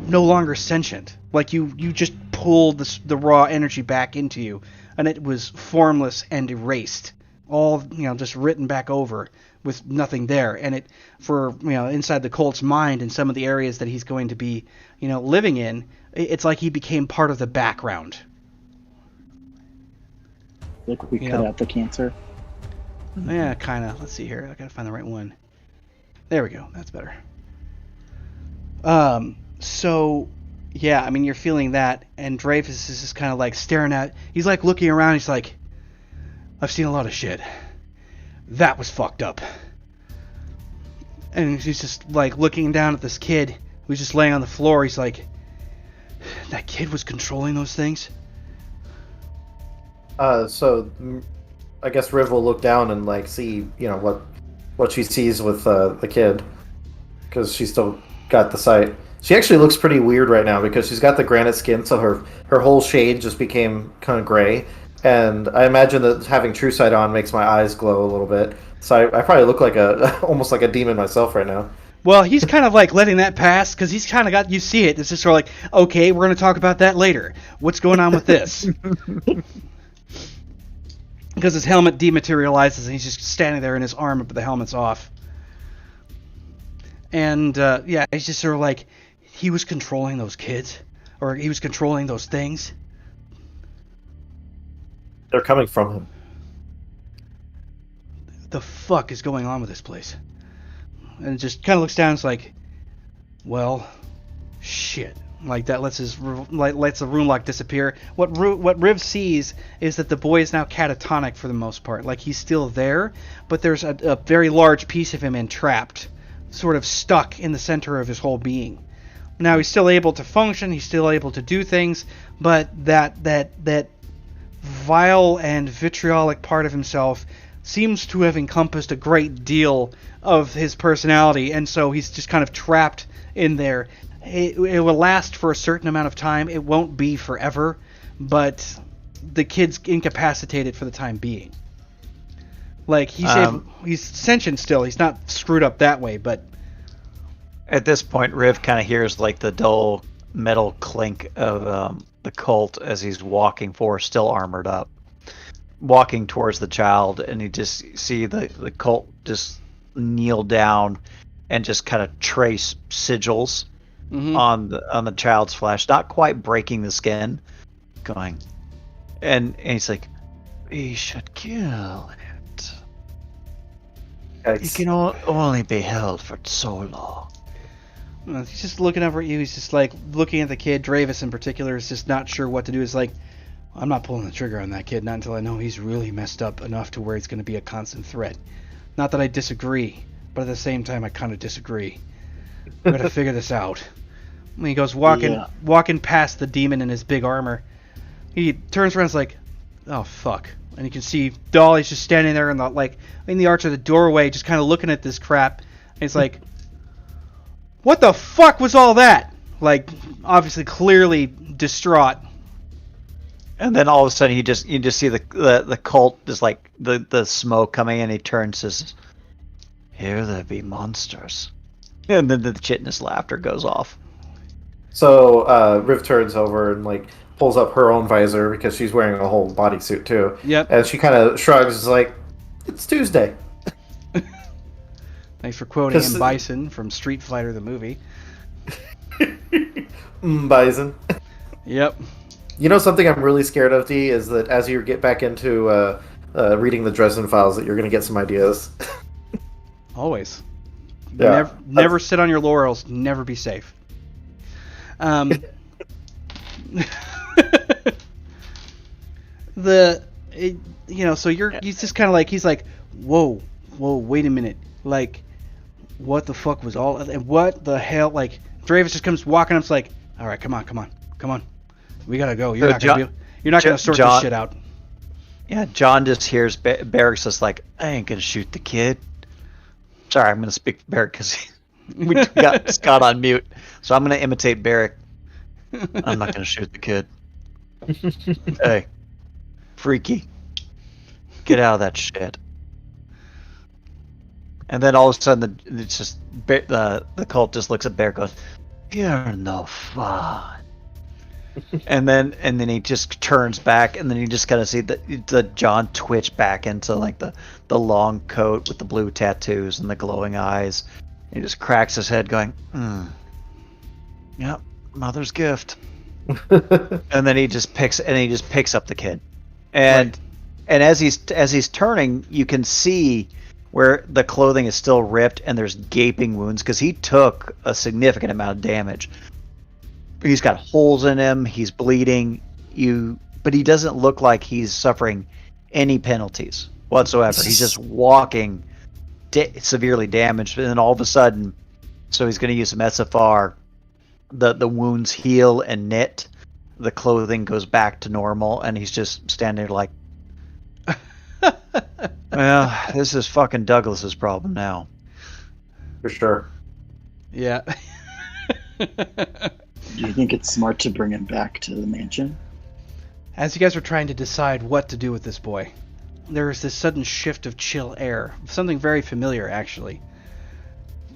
no longer sentient. Like you just pulled the raw energy back into you, and it was formless and erased, all just written back over with nothing there. And it, for inside the Colt's mind and some of the areas that he's going to be living in, it's like he became part of the background. Like we cut out the cancer. Yeah, kind of. Let's see here. I gotta find the right one. There we go. That's better. So yeah, I mean, you're feeling that, and Dreyfus is just kind of like staring at. He's like looking around. He's like, I've seen a lot of shit. That was fucked up. And he's just like looking down at this kid who's just laying on the floor. He's like, that kid was controlling those things? So I guess Riv will look down and like see, what she sees with the kid, because she's still got the sight. She actually looks pretty weird right now because she's got the granite skin, so her whole shade just became kind of gray. And I imagine that having true sight on makes my eyes glow a little bit. So I probably look like almost like a demon myself right now. Well, he's kind of like letting that pass, because he's kind of got, you see it. It's just sort of like, okay, we're going to talk about that later. What's going on with this? Because his helmet dematerializes and he's just standing there in his armor, but the helmet's off. And he's just sort of like, he was controlling those kids, or he was controlling those things. They're coming from him. The fuck is going on with this place? And it just kind of looks down. It's like, well, shit. Like that lets the room lock disappear. What Riv sees is that the boy is now catatonic for the most part. Like he's still there, but there's a very large piece of him entrapped, sort of stuck in the center of his whole being. Now he's still able to function. He's still able to do things, but that vile and vitriolic part of himself seems to have encompassed a great deal of his personality, and so he's just kind of trapped in there. It will last for a certain amount of time. It won't be forever, but the kid's incapacitated for the time being. Like he's sentient still. He's not screwed up that way, but at this point, Riv kind of hears like the dull metal clink of the Colt as he's walking forward, still armored up, walking towards the child, and you just see the Colt just kneel down and just kind of trace sigils on the child's flesh, not quite breaking the skin, going, and he's like, "We should kill it. It can only be held for so long." He's just looking over at you. He's just like looking at the kid. Dravis in particular is just not sure what to do. He's like, I'm not pulling the trigger on that kid, not until I know he's really messed up enough to where he's going to be a constant threat. Not that I disagree, but at the same time I kind of disagree. We got to figure this out. When he goes walking past the demon in his big armor, he turns around and is like, oh fuck. And you can see Dolly's just standing there in the arch of the doorway, just kind of looking at this crap. And he's like, what the fuck was all that? Like, obviously, clearly distraught. And then all of a sudden, you just see the cult, just like the smoke coming in. He turns, says, "Here there be monsters," and then the chitinous laughter goes off. So Riv turns over and like pulls up her own visor because she's wearing a whole bodysuit too. Yep. And she kind of shrugs, is like, "It's Tuesday." Thanks for quoting Just- M. Bison from Street Fighter the movie. Bison. Yep. You know something I'm really scared of, D, is that as you get back into reading the Dresden Files, that you're going to get some ideas. Always. Yeah, Never sit on your laurels. Never be safe. So he's just kind of like, he's like, whoa, wait a minute, like, what the fuck was all, and what the hell, like, Dravis just comes walking up, it's like, all right, come on, we gotta go. You're not gonna sort this shit out. Yeah, John just hears Barrick's just like, I ain't gonna shoot the kid. Sorry, I'm gonna speak for Barrick because we got Scott on mute, so I'm gonna imitate Barrick. I'm not gonna shoot the kid. Hey, freaky, get out of that shit. And then all of a sudden, it's just the cult just looks at Bear, goes, "You're no fun." and then he just turns back, and then you just kind of see the John twitch back into like the long coat with the blue tattoos and the glowing eyes. He just cracks his head, going, "Yep, mother's gift." And then he just picks up the kid, and as he's turning, you can see where the clothing is still ripped and there's gaping wounds because he took a significant amount of damage. He's got holes in him. He's bleeding. But he doesn't look like he's suffering any penalties whatsoever. He's just walking severely damaged. And then all of a sudden, so he's going to use some SFR. The wounds heal and knit. The clothing goes back to normal, and he's just standing there like, well, this is fucking Douglas's problem now. For sure. Yeah. Do you think it's smart to bring him back to the mansion? As you guys are trying to decide what to do with this boy, there is this sudden shift of chill air. Something very familiar, actually.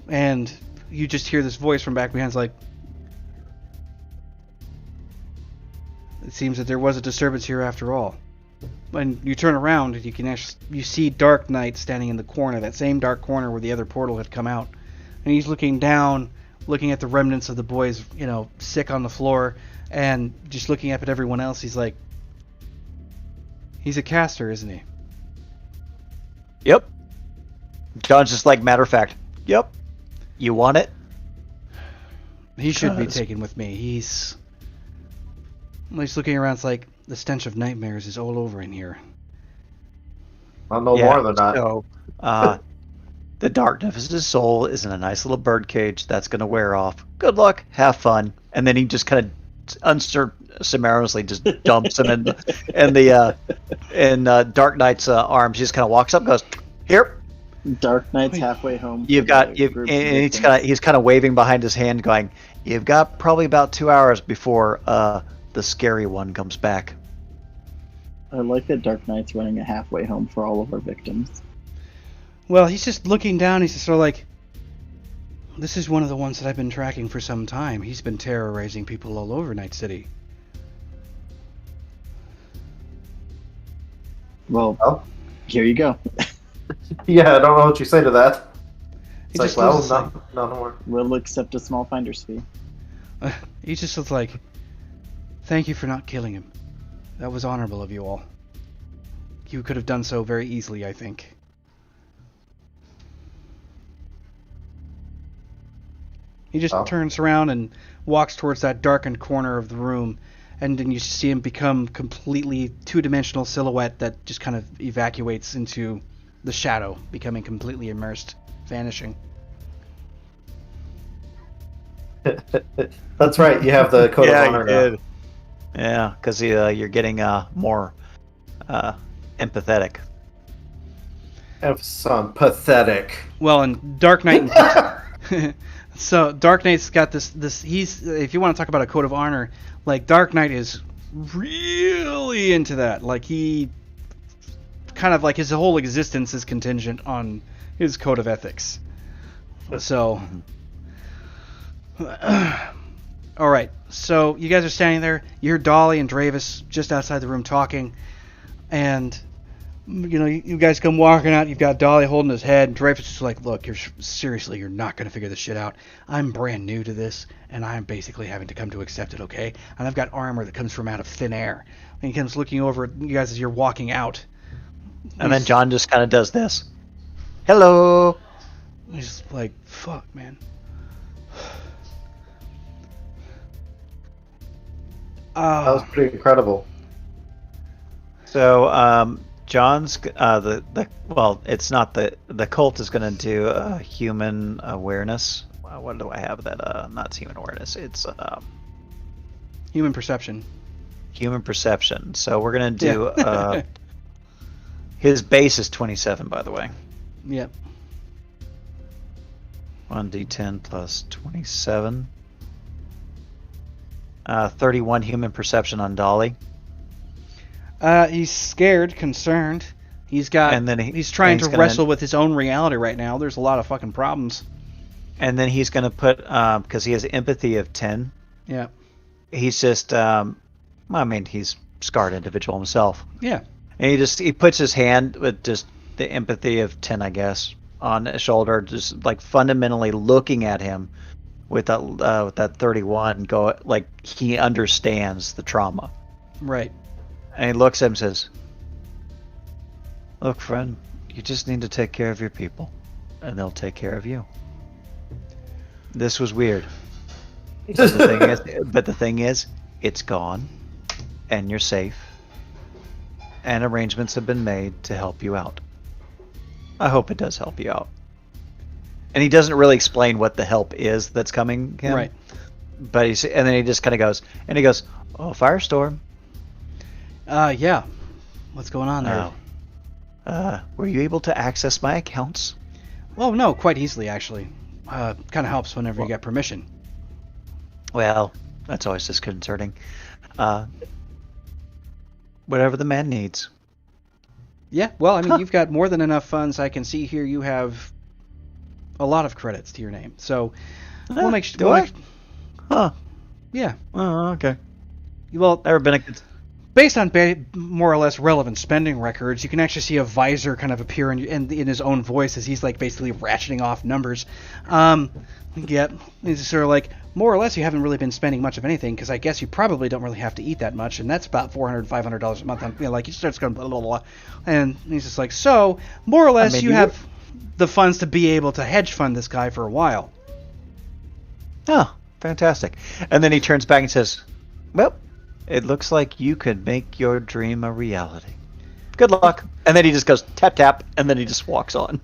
And you just hear this voice from back behind. It's like, it seems that there was a disturbance here after all. When you turn around, you see Dark Knight standing in the corner, that same dark corner where the other portal had come out. And he's looking down, looking at the remnants of the boys, sick on the floor, and just looking up at everyone else. He's like, he's a caster, isn't he? Yep. John's just like, matter of fact, yep. You want it? He should be taken with me. He's looking around. It's like, the stench of nightmares is all over in here. Well, no more than that. So, the darkness of his soul is in a nice little birdcage that's going to wear off. Good luck, have fun. And then he just kind of unceremoniously just dumps him in Dark Knight's arms. He just kind of walks up and goes, "Here." Dark Knight's halfway home. And he's kind of waving behind his hand, going, "You've got probably about 2 hours before the scary one comes back." I like that Dark Knight's running a halfway home for all of our victims. Well, he's just looking down. He's just sort of like, this is one of the ones that I've been tracking for some time. He's been terrorizing people all over Night City. Well, here you go. Yeah, I don't know what you say to that. He It's just like, well, looks like, no more. We'll accept a small finder's fee. he just looks like, thank you for not killing him. That was honorable of you all. You could have done so very easily, I think. He just turns around and walks towards that darkened corner of the room, and then you see him become completely two-dimensional silhouette that just kind of evacuates into the shadow, becoming completely immersed, vanishing. That's right. You have the code of honor now. Yeah, because you're getting more empathetic. Emphasis on pathetic. Well, and Dark Knight. So Dark Knight's got this. He's, if you want to talk about a code of honor, like Dark Knight is really into that. Like, he kind of like his whole existence is contingent on his code of ethics. So, all right. So you guys are standing there. You hear Dolly and Dravis just outside the room talking, and you guys come walking out. You've got Dolly holding his head, and Dravis is like, "Look, you're not going to figure this shit out. I'm brand new to this, and I'm basically having to come to accept it, okay? And I've got armor that comes from out of thin air." And he comes looking over at you guys as you're walking out. And then John just kind of does this. Hello. He's like, "Fuck, man." That was pretty incredible. So, John's it's not the cult is going to do a human awareness. What do I have that? Not human awareness. It's Human perception. human perception. So we're going to do. His base is 27, by the way. Yep. 1d10 plus 27. 31 human perception on Dolly. He's scared, concerned. He's got. And then he's trying to gonna wrestle with his own reality right now. There's a lot of fucking problems. And then he's going to put, because he has empathy of 10. Yeah. He's just, he's a scarred individual himself. Yeah. And he puts his hand with just the empathy of 10, I guess, on his shoulder, just like fundamentally looking at him with that 31, go like he understands the trauma. Right. And he looks at him and says, "Look, friend, you just need to take care of your people, and they'll take care of you. This was weird. But the thing is, it's gone, and you're safe, and arrangements have been made to help you out. I hope it does help you out." And he doesn't really explain what the help is that's coming him. Right. But and then he just kind of goes, "Oh, firestorm. Yeah. What's going on there? Were you able to access my accounts?" Well, no, quite easily, actually. Kind of helps whenever you get permission. Well, that's always disconcerting. Whatever the man needs. Yeah, well, I mean, you've got more than enough funds. I can see here you have a lot of credits to your name. So, we'll make sure... Do I? Huh. Yeah. Oh, okay. Well, Never been a good... Based on more or less relevant spending records, you can actually see a visor kind of appear in his own voice as he's like basically ratcheting off numbers. Yeah, he's just sort of like, more or less you haven't really been spending much of anything, because I guess you probably don't really have to eat that much, and that's about $400, $500 a month. Like he starts going blah, blah, blah, and he's just like, so more or less you have the funds to be able to hedge fund this guy for a while. Oh, fantastic. And then he turns back and says, "Well, it looks like you could make your dream a reality. Good luck." And then he just goes tap tap, and then he just walks on.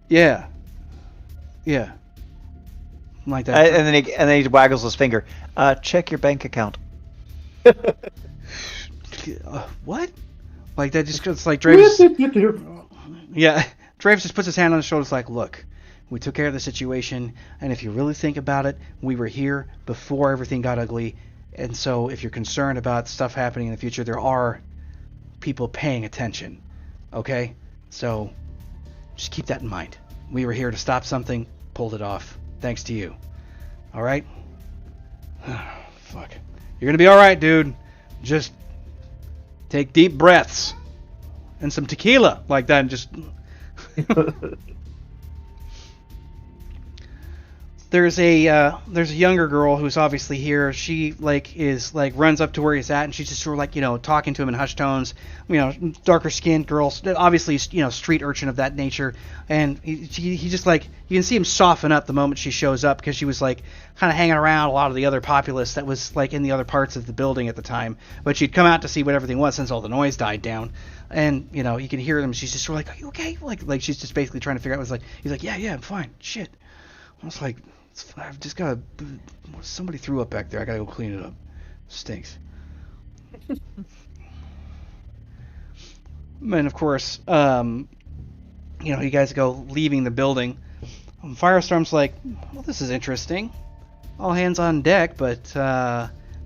Yeah. Like that. And then he waggles his finger. Check your bank account. What? Like that just it's like Draves. Yeah, Draves just puts his hand on his shoulder. It's like, look, we took care of the situation, and if you really think about it, we were here before everything got ugly. And so if you're concerned about stuff happening in the future, there are people paying attention. Okay? So just keep that in mind. We were here to stop something, pulled it off. Thanks to you. All right? Fuck. You're going to be all right, dude. Just take deep breaths and some tequila like that and just... There's a younger girl who's obviously here. She runs up to where he's at, and she's just sort of talking to him in hushed tones. Darker skinned girl, obviously street urchin of that nature. And he just you can see him soften up the moment she shows up, because she was kind of hanging around a lot of the other populace that was in the other parts of the building at the time. But she'd come out to see what everything was since all the noise died down. And you can hear them. She's just sort of like, "Are you okay?" Like she's just basically trying to figure out. He's like, yeah, I'm fine. Shit. I was like, I've just got to... Somebody threw up back there. I got to go clean it up. Stinks. And of course, you guys go leaving the building. Firestorm's like, well, this is interesting. All hands on deck, but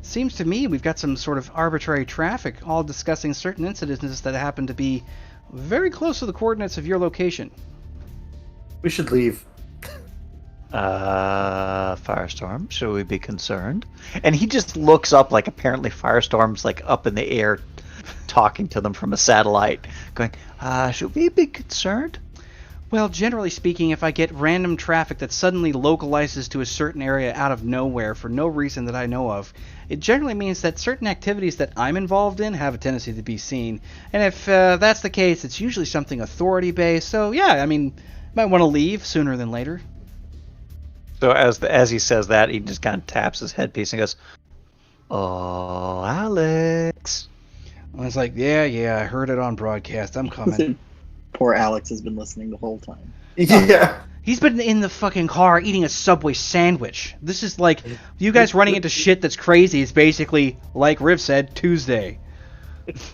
Seems to me we've got some sort of arbitrary traffic, all discussing certain incidents that happen to be very close to the coordinates of your location. We should leave. Firestorm, should we be concerned? And he just looks up like apparently Firestorm's like up in the air talking to them from a satellite, going, should we be concerned? Well, generally speaking, if I get random traffic that suddenly localizes to a certain area out of nowhere for no reason that I know of, it generally means that certain activities that I'm involved in have a tendency to be seen. And if that's the case, it's usually something authority-based. So, yeah, I mean, might want to leave sooner than later. So as he says that, he just kind of taps his headpiece and goes, "Oh, Alex." I was like, yeah, I heard it on broadcast. I'm coming. Poor Alex has been listening the whole time. Yeah. He's been in the fucking car eating a Subway sandwich. This is like, you guys running into shit that's crazy is basically, like Riv said, Tuesday.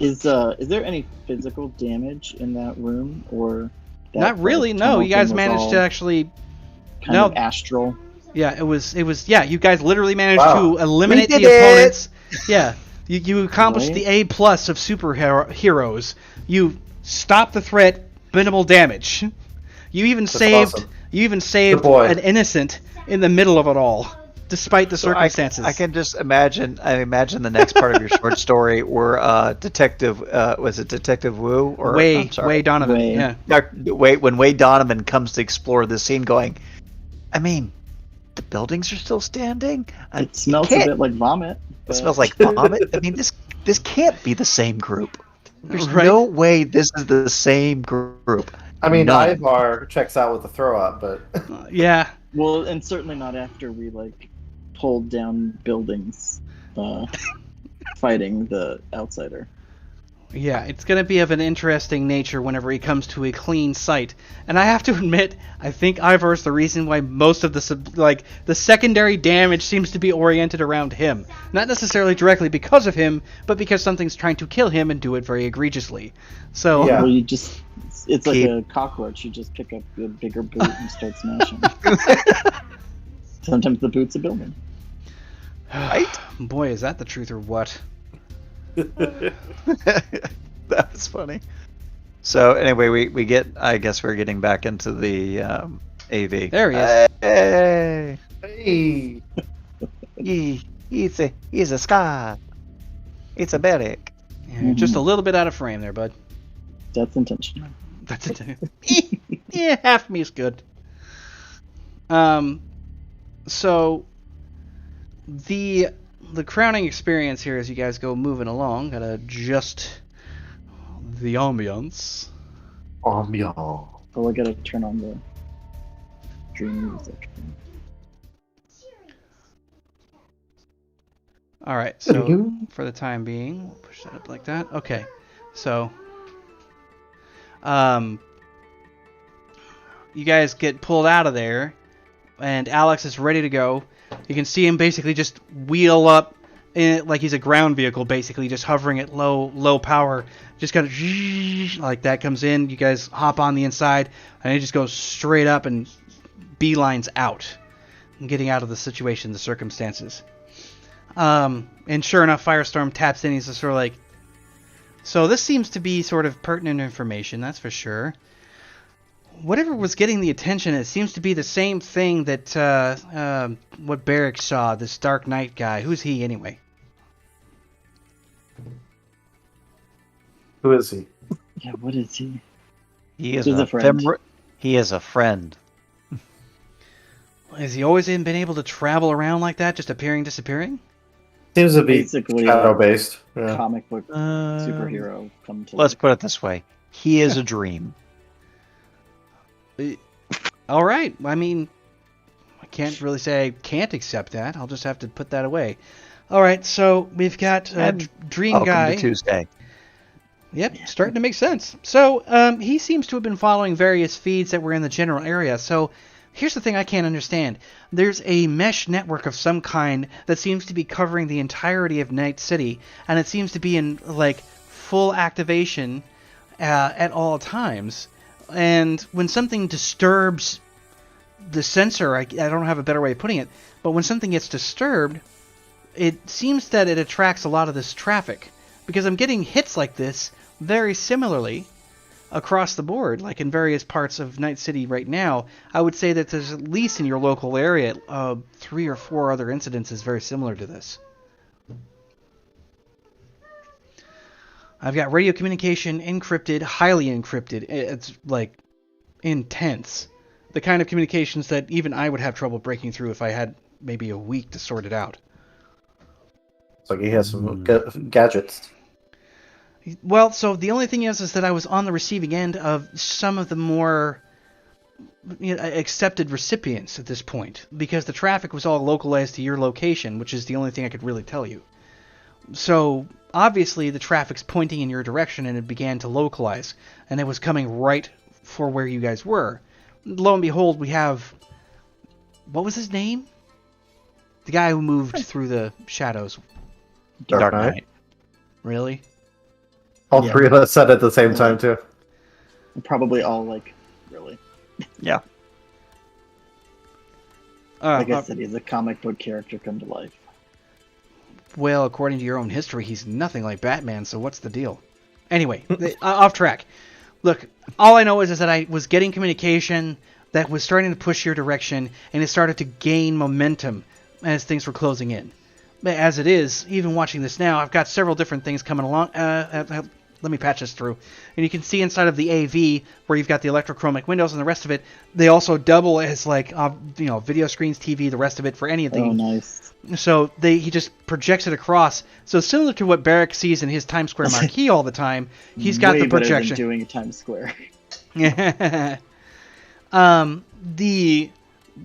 Is there any physical damage in that room, or that, Not really, no. You guys managed to actually... kind of astral. Yeah, it was. Yeah, you guys literally managed Wow. to eliminate We the did it! opponents. Yeah, you accomplished Right. the A+ of superheroes. You stopped the threat, minimal damage. You even saved. awesome. You even saved Good boy. an innocent in the middle of it all, despite the So circumstances. I can just imagine. I imagine the next part of your short story where Detective was it Detective Wu or Way Donovan. Way. Yeah. When Wade Donovan comes to explore this scene, going, I mean, the buildings are still standing. It smells a bit like vomit. It smells like vomit. I mean, this can't be the same group. There's Right. no way this is the same group. I mean, None. Ivar checks out with the throw up, but Yeah. Well, and certainly not after we pulled down buildings, fighting the outsider. Yeah, it's going to be of an interesting nature whenever he comes to a clean site. And I have to admit, I think Ivar's the reason why most of the secondary damage seems to be oriented around him. Not necessarily directly because of him, but because something's trying to kill him and do it very egregiously. So, Yeah. Well, it's like Keep- a cockroach. You just pick up a bigger boot and start smashing. Sometimes the boot's a building. Right? boy, is that the truth or what? That was funny. So anyway, we get. I guess we're getting back into the AV. There he is. Hey, hey, he's a Scot. It's a Beric. Yeah, just a little bit out of frame there, bud. That's intentional. That's it. Yeah, half me is good. So the crowning experience here as you guys go moving along, gotta adjust the ambiance. ambiance. So I gotta turn on the dream music. Alright, so for the time being, we'll push that up like that. Okay. So you guys get pulled out of there, and Alex is ready to go. You can see him basically just wheel up, like he's a ground vehicle, basically just hovering at low power. Just kind of like that comes in. You guys hop on the inside, and he just goes straight up and beelines out, and getting out of the situation, the circumstances. And sure enough, Firestorm taps in. He's just sort of like, so this seems to be sort of pertinent information, that's for sure. Whatever was getting the attention, it seems to be the same thing that what Barrick saw, this Dark Knight guy. Who's he anyway? Who is he? Yeah, what is he? He is He's a friend. He is a friend. Has he always been able to travel around like that, just appearing, disappearing? Seems to be Basically, shadow based. Yeah. comic book superhero come to Let's life. put it this way: he is a dream. All right. I mean, I can't really say I can't accept that. I'll just have to put that away. All right. So we've got And Dream Welcome Guy. to Tuesday. Yep, starting to make sense. So he seems to have been following various feeds that were in the general area. So here's the thing I can't understand. There's a mesh network of some kind that seems to be covering the entirety of Night City, and it seems to be in like full activation at all times. And when something disturbs the sensor, I don't have a better way of putting it, but when something gets disturbed, it seems that it attracts a lot of this traffic, because I'm getting hits like this very similarly across the board, like in various parts of Night City right now. I would say that there's at least in your local area 3 or 4 other incidences very similar to this. I've got radio communication encrypted, highly encrypted. It's like intense. The kind of communications that even I would have trouble breaking through if I had maybe a week to sort it out. It's like he has some gadgets. Well, so the only thing is that I was on the receiving end of some of the more accepted recipients at this point, because the traffic was all localized to your location, which is the only thing I could really tell you. So obviously the traffic's pointing in your direction, and it began to localize, and it was coming right for where you guys were. Lo and behold, we have, what was his name? The guy who moved through the shadows. Dark Knight. Really? All three of us said it at the same time, too. Probably all, like, really. Yeah. Like I said, he's a comic book character come to life. Well, according to your own history, he's nothing like Batman, so what's the deal? Anyway, off track. Look, all I know is that I was getting communication that was starting to push your direction, and it started to gain momentum as things were closing in. As it is, even watching this now, I've got several different things coming along. Let me patch this through. And you can see inside of the AV, where you've got the electrochromic windows and the rest of it, they also double as, like, video screens, TV, the rest of it for any of the... Oh, nice. So he just projects it across. So similar to what Barrick sees in his Times Square marquee all the time, he's got Way the projection. Better than doing a Times Square.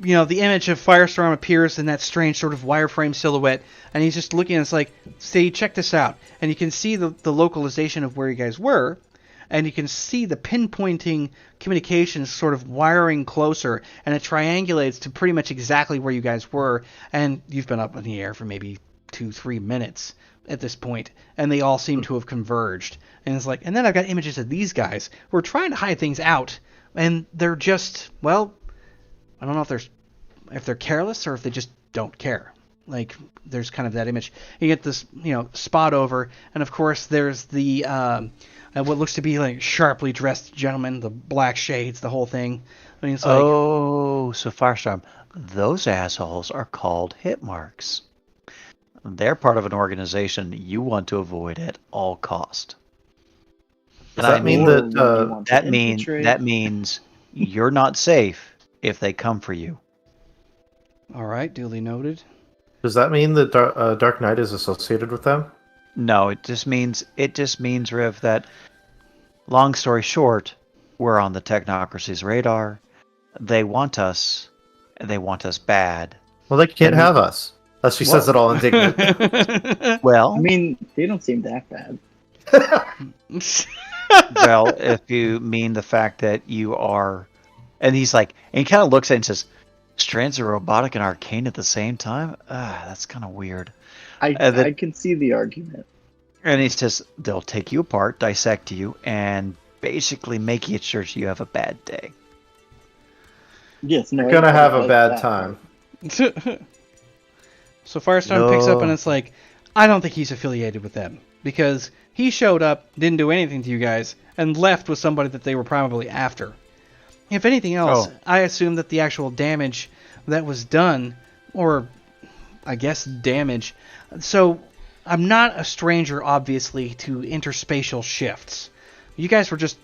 The image of Firestorm appears in that strange sort of wireframe silhouette, and he's just looking, and it's like, see, check this out. And you can see the localization of where you guys were, and you can see the pinpointing communications sort of wiring closer, and it triangulates to pretty much exactly where you guys were, and you've been up in the air for maybe 2-3 minutes at this point, and they all seem to have converged. And it's like, and then I've got images of these guys who are trying to hide things out, and they're just, well, I don't know if they're careless or if they just don't care. Like, there's kind of that image. You get this, spot over, and of course there's the what looks to be like sharply dressed gentleman, the black shades, the whole thing. I mean, it's like, oh, so Firestorm, those assholes are called hit marks. They're part of an organization you want to avoid at all cost. Does that mean that that means you're not safe if they come for you? all right, duly noted. Does that mean that Dark Knight is associated with them? No, it just means, Riv, that, long story short, we're on the technocracy's radar. They want us, and they want us bad. Well, they can't have us. As she says it all indignant. Well, I mean, they don't seem that bad. well, if you mean the fact that you are, and he's like, and he kind of looks at it and says, strands are robotic and arcane at the same time? That's kind of weird. I can see the argument. And he says, they'll take you apart, dissect you, and basically make it sure you have a bad day. Yes, no, You're gonna have a like bad that. time. So Firestorm picks up, and it's like, I don't think he's affiliated with them, because he showed up, didn't do anything to you guys, and left with somebody that they were probably after. If anything else, I assume that the actual damage that was done, or I guess damage, so I'm not a stranger, obviously, to interspatial shifts. You guys were just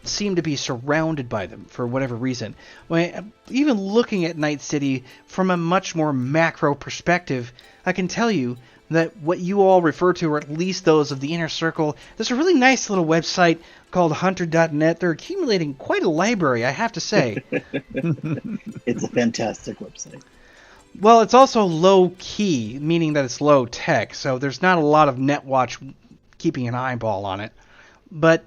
seem to be surrounded by them for whatever reason. Even looking at Night City from a much more macro perspective, I can tell you that what you all refer to, or at least those of the inner circle, there's a really nice little website called hunter.net. They're accumulating quite a library, I have to say. It's a fantastic website. Well, it's also low-key, meaning that it's low-tech, so there's not a lot of NetWatch keeping an eyeball on it. But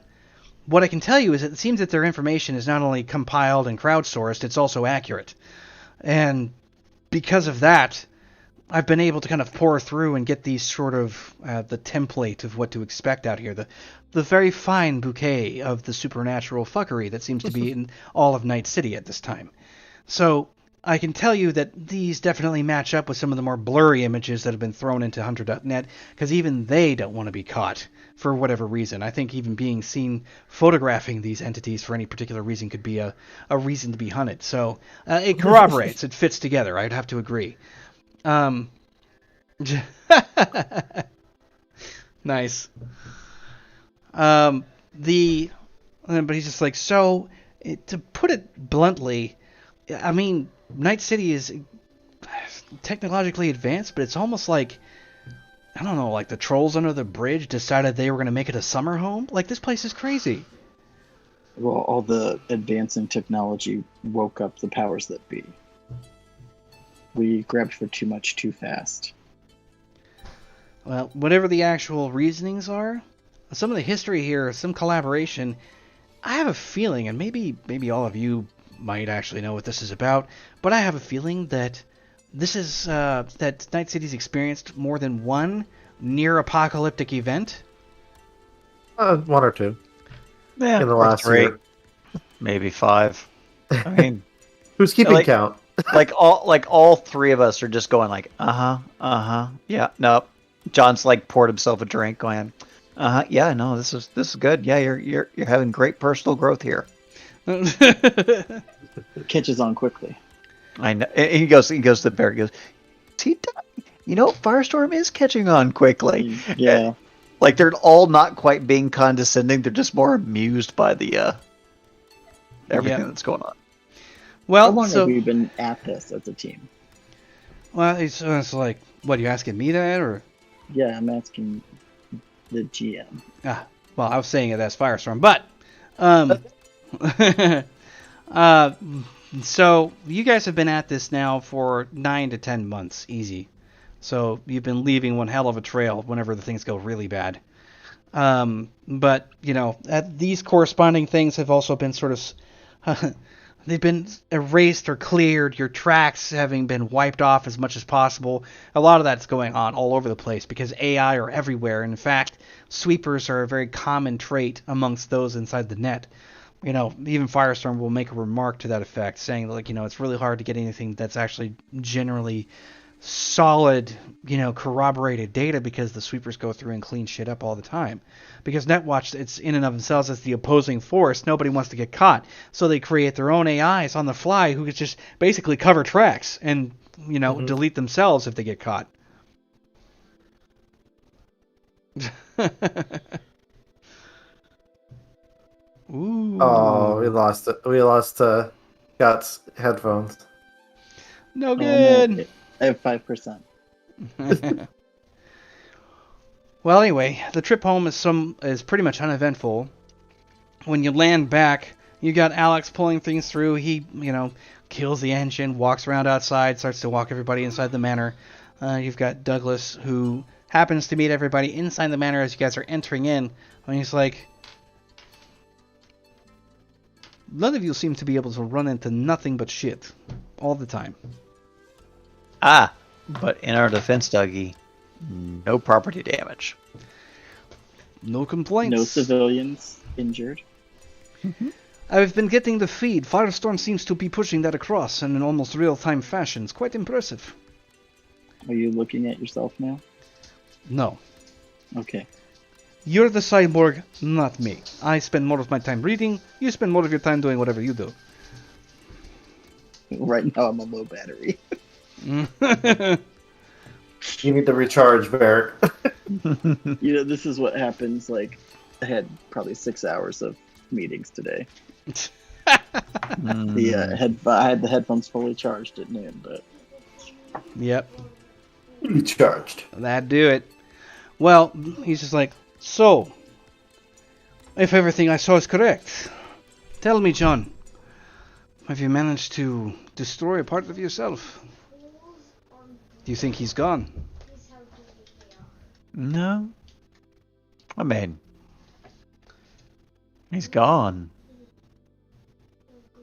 what I can tell you is that it seems that their information is not only compiled and crowdsourced, it's also accurate. And because of that, I've been able to kind of pour through and get these sort of the template of what to expect out here. The very fine bouquet of the supernatural fuckery that seems to be in all of Night City at this time. So I can tell you that these definitely match up with some of the more blurry images that have been thrown into Hunter.net, because even they don't want to be caught for whatever reason. I think even being seen photographing these entities for any particular reason could be a reason to be hunted. So it corroborates. It fits together. I'd have to agree. Nice. But he's just like, so, to put it bluntly, I mean, Night City is technologically advanced, but it's almost like, I don't know, like the trolls under the bridge decided they were going to make it a summer home? Like, this place is crazy. Well, all the advancing technology woke up the powers that be. We grabbed for too much too fast. Well, whatever the actual reasonings are, some of the history here, some collaboration, I have a feeling, and maybe all of you might actually know what this is about, but I have a feeling that this is that Night City's experienced more than one near-apocalyptic event. One or two. Yeah, In the or last 3, year. maybe 5. I mean, Who's keeping like- count? like all 3 of us are just going like, yeah, nope. John's like poured himself a drink, going, yeah, no, this is good. Yeah, you're having great personal growth here. It catches on quickly. I know. And he goes to the bear. He goes, Firestorm is catching on quickly. Yeah. Like they're all not quite being condescending. They're just more amused by the everything that's going on. Well, How long so have we been at this as a team? well, it's like, what, you asking me that, or? Yeah, I'm asking the GM. Well, I was saying it as Firestorm, but so you guys have been at this now for 9 to 10 months, easy. So you've been leaving one hell of a trail whenever the things go really bad. But these corresponding things have also been sort of they've been erased or cleared, your tracks having been wiped off as much as possible. A lot of that's going on all over the place because AI are everywhere. In fact, sweepers are a very common trait amongst those inside the net. Even Firestorm will make a remark to that effect, saying that, it's really hard to get anything that's actually generally solid, corroborated data because the sweepers go through and clean shit up all the time. Because Netwatch, it's in and of themselves as the opposing force. Nobody wants to get caught. So they create their own AIs on the fly who could just basically cover tracks and, delete themselves if they get caught. Ooh. Oh, we lost it. We lost Scott's headphones. No good. I have 5%. Well, anyway, the trip home is pretty much uneventful. When you land back, you got Alex pulling things through. He, kills the engine, walks around outside, starts to walk everybody inside the manor. You've got Douglas, who happens to meet everybody inside the manor as you guys are entering in. And he's like, none of you seem to be able to run into nothing but shit all the time. But in our defense, Dougie, no property damage. No complaints. No civilians injured. Mm-hmm. I've been getting the feed. Firestorm seems to be pushing that across in an almost real-time fashion. It's quite impressive. Are you looking at yourself now? No. Okay. You're the cyborg, not me. I spend more of my time reading. You spend more of your time doing whatever you do. Right now I'm on low battery. You need to recharge, Barrett. This is what happens. Like, I had probably 6 hours of meetings today. I had the headphones fully charged at noon, but Yep. Recharged. That'd do it. Well, he's just like, so, if everything I saw is correct, tell me, John, have you managed to destroy a part of yourself? Do you think he's gone? No. I mean, he's gone.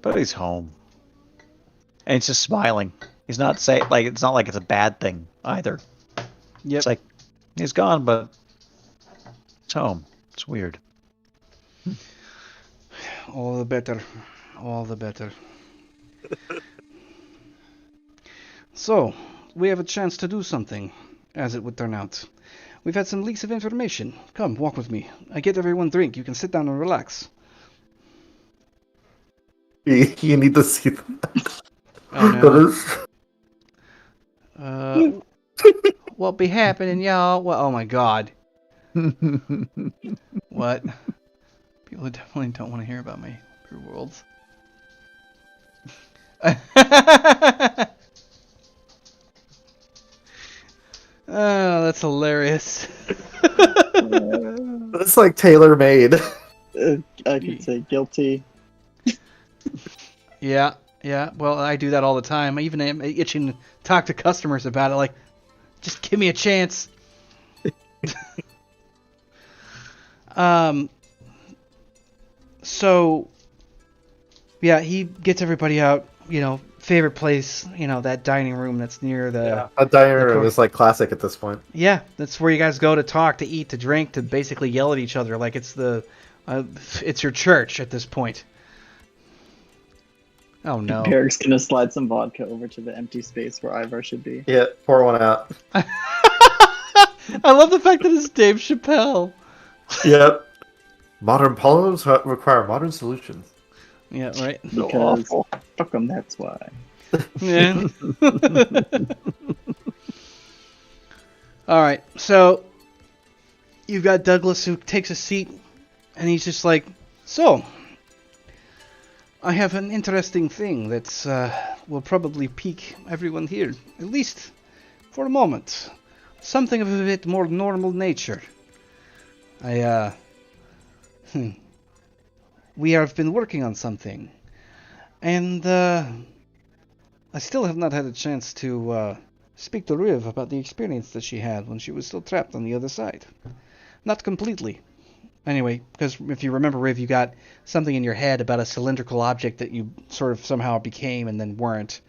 But he's home. And he's just smiling. He's not saying, it's not like it's a bad thing either. Yep. It's like, he's gone, but it's home. It's weird. All the better. All the better. So, we have a chance to do something, as it would turn out. We've had some leaks of information. Come, walk with me. I get everyone drink. You can sit down and relax. You need to see that. Oh That no. is- What be happening, y'all? Well, oh my god. What? People definitely don't want to hear about my Brew Worlds. Oh, that's hilarious. That's like tailor made. I could say guilty. Yeah. Well, I do that all the time. I even am itching to talk to customers about it. Like, just give me a chance. So, yeah, he gets everybody out. Favorite place. That dining room that's near the. A dining room is like classic at this point. Yeah, that's where you guys go to talk, to eat, to drink, to basically yell at each other like it's it's your church at this point. Oh no. Eric's gonna slide some vodka over to the empty space where Ivar should be. Yeah, pour one out. I love the fact that it's Dave Chappelle. Yep. Modern problems require modern solutions. Yeah, right. Because fuck 'em, that's why. Yeah. All right, so you've got Douglas who takes a seat, and he's just like, "So, I have an interesting thing that will probably pique everyone here, at least for a moment. Something of a bit more normal nature. We have been working on something, and I still have not had a chance to speak to Riv about the experience that she had when she was still trapped on the other side. Not completely. Anyway, because if you remember, Riv, you got something in your head about a cylindrical object that you sort of somehow became and then weren't.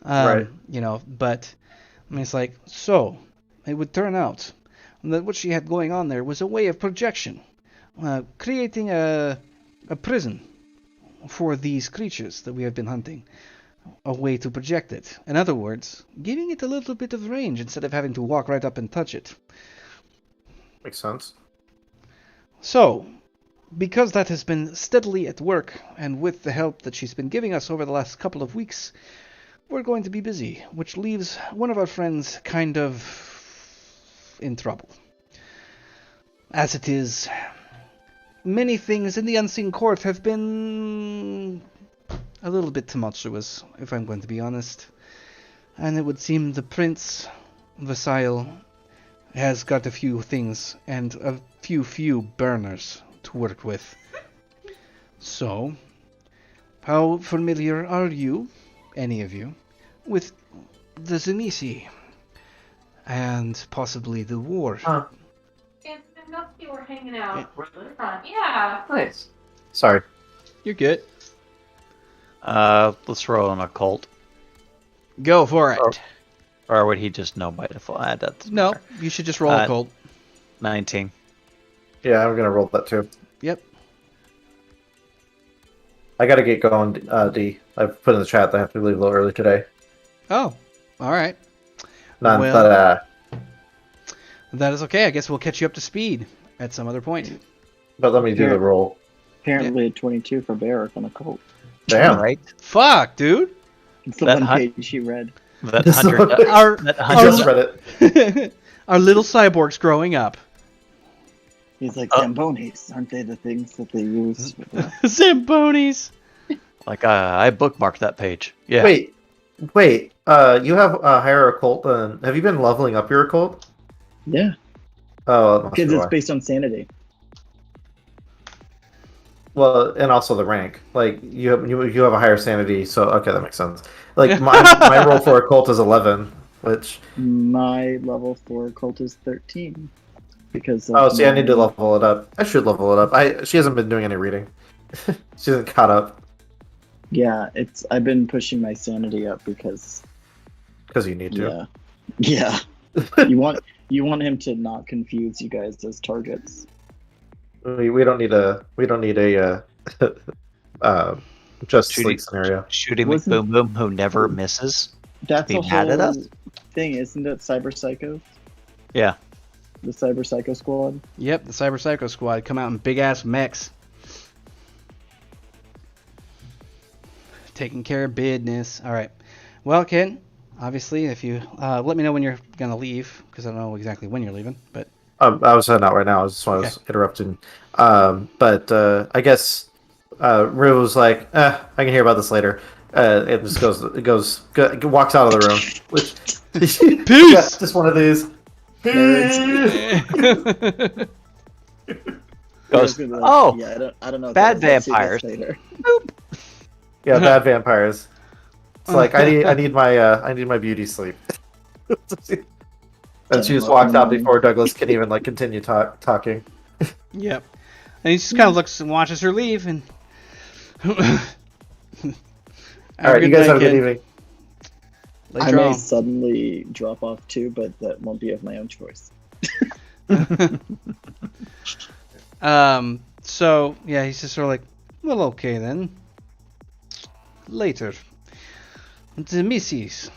Right. But I mean, it's like, so it would turn out that what she had going on there was a way of projection, creating a prison for these creatures that we have been hunting. A way to project it. In other words, giving it a little bit of range instead of having to walk right up and touch it. Makes sense. So, because that has been steadily at work, and with the help that she's been giving us over the last couple of weeks, we're going to be busy, which leaves one of our friends kind of in trouble. As it is, many things in the Unseen Court have been a little bit tumultuous, if I'm going to be honest. And it would seem the Prince, Vasile, has got a few things and a few burners to work with. So, how familiar are you, any of you, with the Zenisi and possibly the war? It's been Dusty we're hanging out. Yeah. Nice. Sorry. You're good. Let's roll an occult. Go for it. Or would he just know by default? That doesn't No, matter. you should just roll a cold. 19. Yeah, I'm gonna roll that too. Yep. I gotta get going, D. I've put in the chat that I have to leave a little early today. Oh, all right. None, Well- That is okay. I guess we'll catch you up to speed at some other point. but let me do the roll. Apparently a 22 for Barrick on a cult. Damn. Right? Fuck, dude. It's the That one hun- page she read. That This is 100. what- Our that I 100 just read it. our little cyborgs growing up. He's like, Zambonis, aren't they the things that they use? For the... Zambonis. Like, I bookmarked that page. Yeah. Wait. You have a higher occult than... Have you been leveling up your occult? Yeah, Oh, that must because be it's why. based on sanity. Well, and also the rank. Like you have a higher sanity, so okay, that makes sense. Like my roll for occult is 11, which My level for cult is 13. Because of see, I need to my- level it up. I should level it up. She hasn't been doing any reading. She hasn't caught up Yeah, I've been pushing my sanity up because because you need to. yeah. you want him to not confuse you guys as targets. We don't need a just Shooting- sleep scenario. Shooting Wasn't- McBoom Boom who never misses. That's Be a mad at us? whole thing, isn't it? Cyber Psycho, Yeah. the Cyber Psycho Squad. Yep, the Cyber Psycho Squad come out in big ass mechs. Taking care of business. All right. Well, Ken, obviously, if you let me know when you're going to leave, because I don't know exactly when you're leaving, but... I was heading out right now. That's why I was interrupting. But I guess Rue was like, I can hear about this later. It just walks out of the room. Which, Peace! just one of these. Goes, Like, oh, yeah, I don't know. bad guys, I'll see this vampires. later. Yeah, bad vampires. It's like I need my beauty sleep. And she just walked out before Douglas can even like continue talking. Yep. And he just kind of looks and watches her leave, and... All right, you guys have a good evening. I may suddenly drop off too, but that won't be of my own choice. So, yeah, he's just sort of like, well, okay then. Later. The Mises.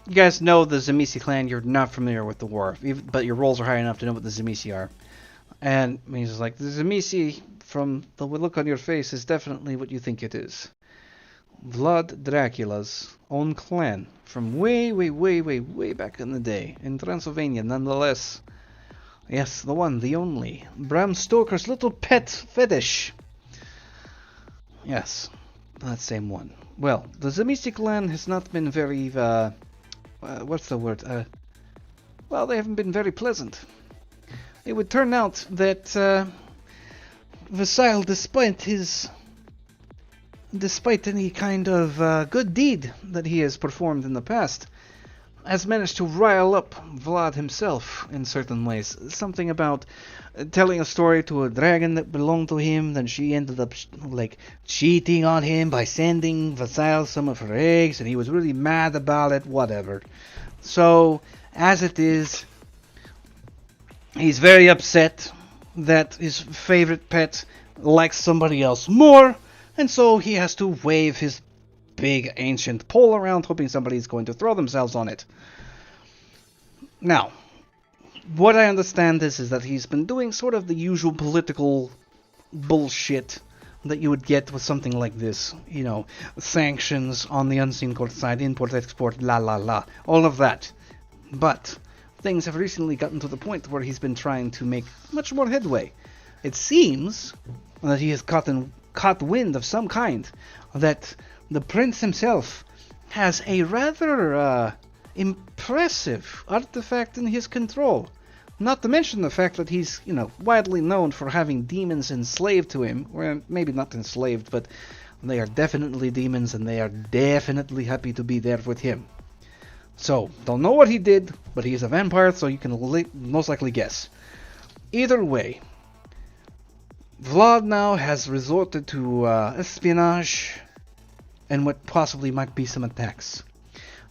You guys know the Zemisi clan. You're not familiar with the war, but your rolls are high enough to know what the Zemisi are. And he's just like, the Zemisi, from the look on your face, is definitely what you think it is. Vlad Dracula's own clan, from way back in the day, in Transylvania, nonetheless. Yes, the one, the only. Bram Stoker's little pet fetish. Yes, that same one. Well, the Zemisi clan has not been very, what's the word? Well, they haven't been very pleasant. It would turn out that Vasile, despite any kind of good deed that he has performed in the past, has managed to rile up Vlad himself in certain ways. Something about telling a story to a dragon that belonged to him, then she ended up cheating on him by sending Vasile some of her eggs, and he was really mad about it, whatever. So, as it is, he's very upset that his favorite pet likes somebody else more, and so he has to wave his big ancient pole around, hoping somebody's going to throw themselves on it. Now, what I understand is that he's been doing sort of the usual political bullshit that you would get with something like this. You know, sanctions on the unseen court side, import, export, all of that. But things have recently gotten to the point where he's been trying to make much more headway. It seems that he has caught wind of some kind, that the prince himself has a rather impressive artifact in his control. Not to mention the fact that he's, widely known for having demons enslaved to him. Well, maybe not enslaved, but they are definitely demons, and they are definitely happy to be there with him. So, don't know what he did, but he is a vampire, so you can most likely guess. Either way, Vlad now has resorted to espionage and what possibly might be some attacks.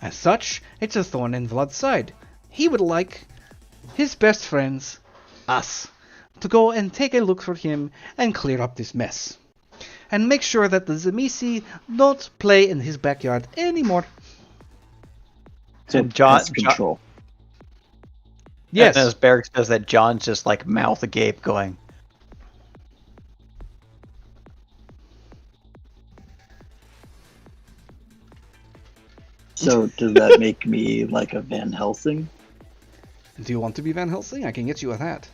As such, it's a thorn in Vlad's side. He would like his best friends, us, to go and take a look for him and clear up this mess. And make sure that the Zemisi don't play in his backyard anymore. So And John, control. Yes. And as Barrick says that, John's just like mouth agape going, So does that make me like a Van Helsing? Do you want to be Van Helsing? I can get you a hat.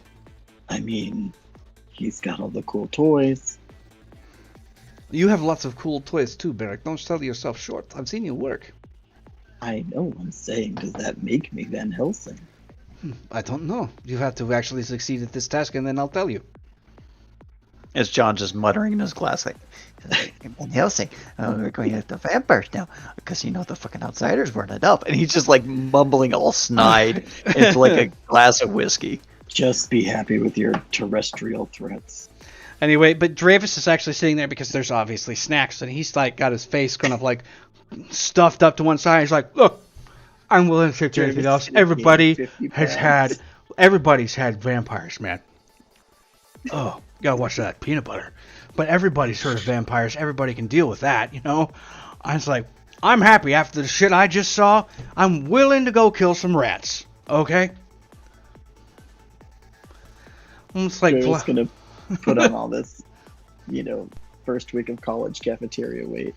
I mean, he's got all the cool toys. You have lots of cool toys too, Barrick. Don't sell yourself short. I've seen you work. I know, I'm saying, does that make me Van Helsing? I don't know. You have to actually succeed at this task, and then I'll tell you. as John just muttering in his glass, like, Van Helsing, we're going after vampires now, because, the fucking outsiders weren't enough. And he's just, like, mumbling all snide into, like, a glass of whiskey. Just be happy with your terrestrial threats. Anyway, but Dravis is actually sitting there because there's obviously snacks, and he's, like, got his face kind of, like, stuffed up to one side. He's like, look, I'm willing to take anything else. Everybody's had vampires, man. Oh, gotta watch that peanut butter. But everybody's sort of vampires. Everybody can deal with that, I was like, I'm happy after the shit I just saw. I'm willing to go kill some rats. Okay? It's like... Joe's gonna put on all this, first week of college cafeteria weight.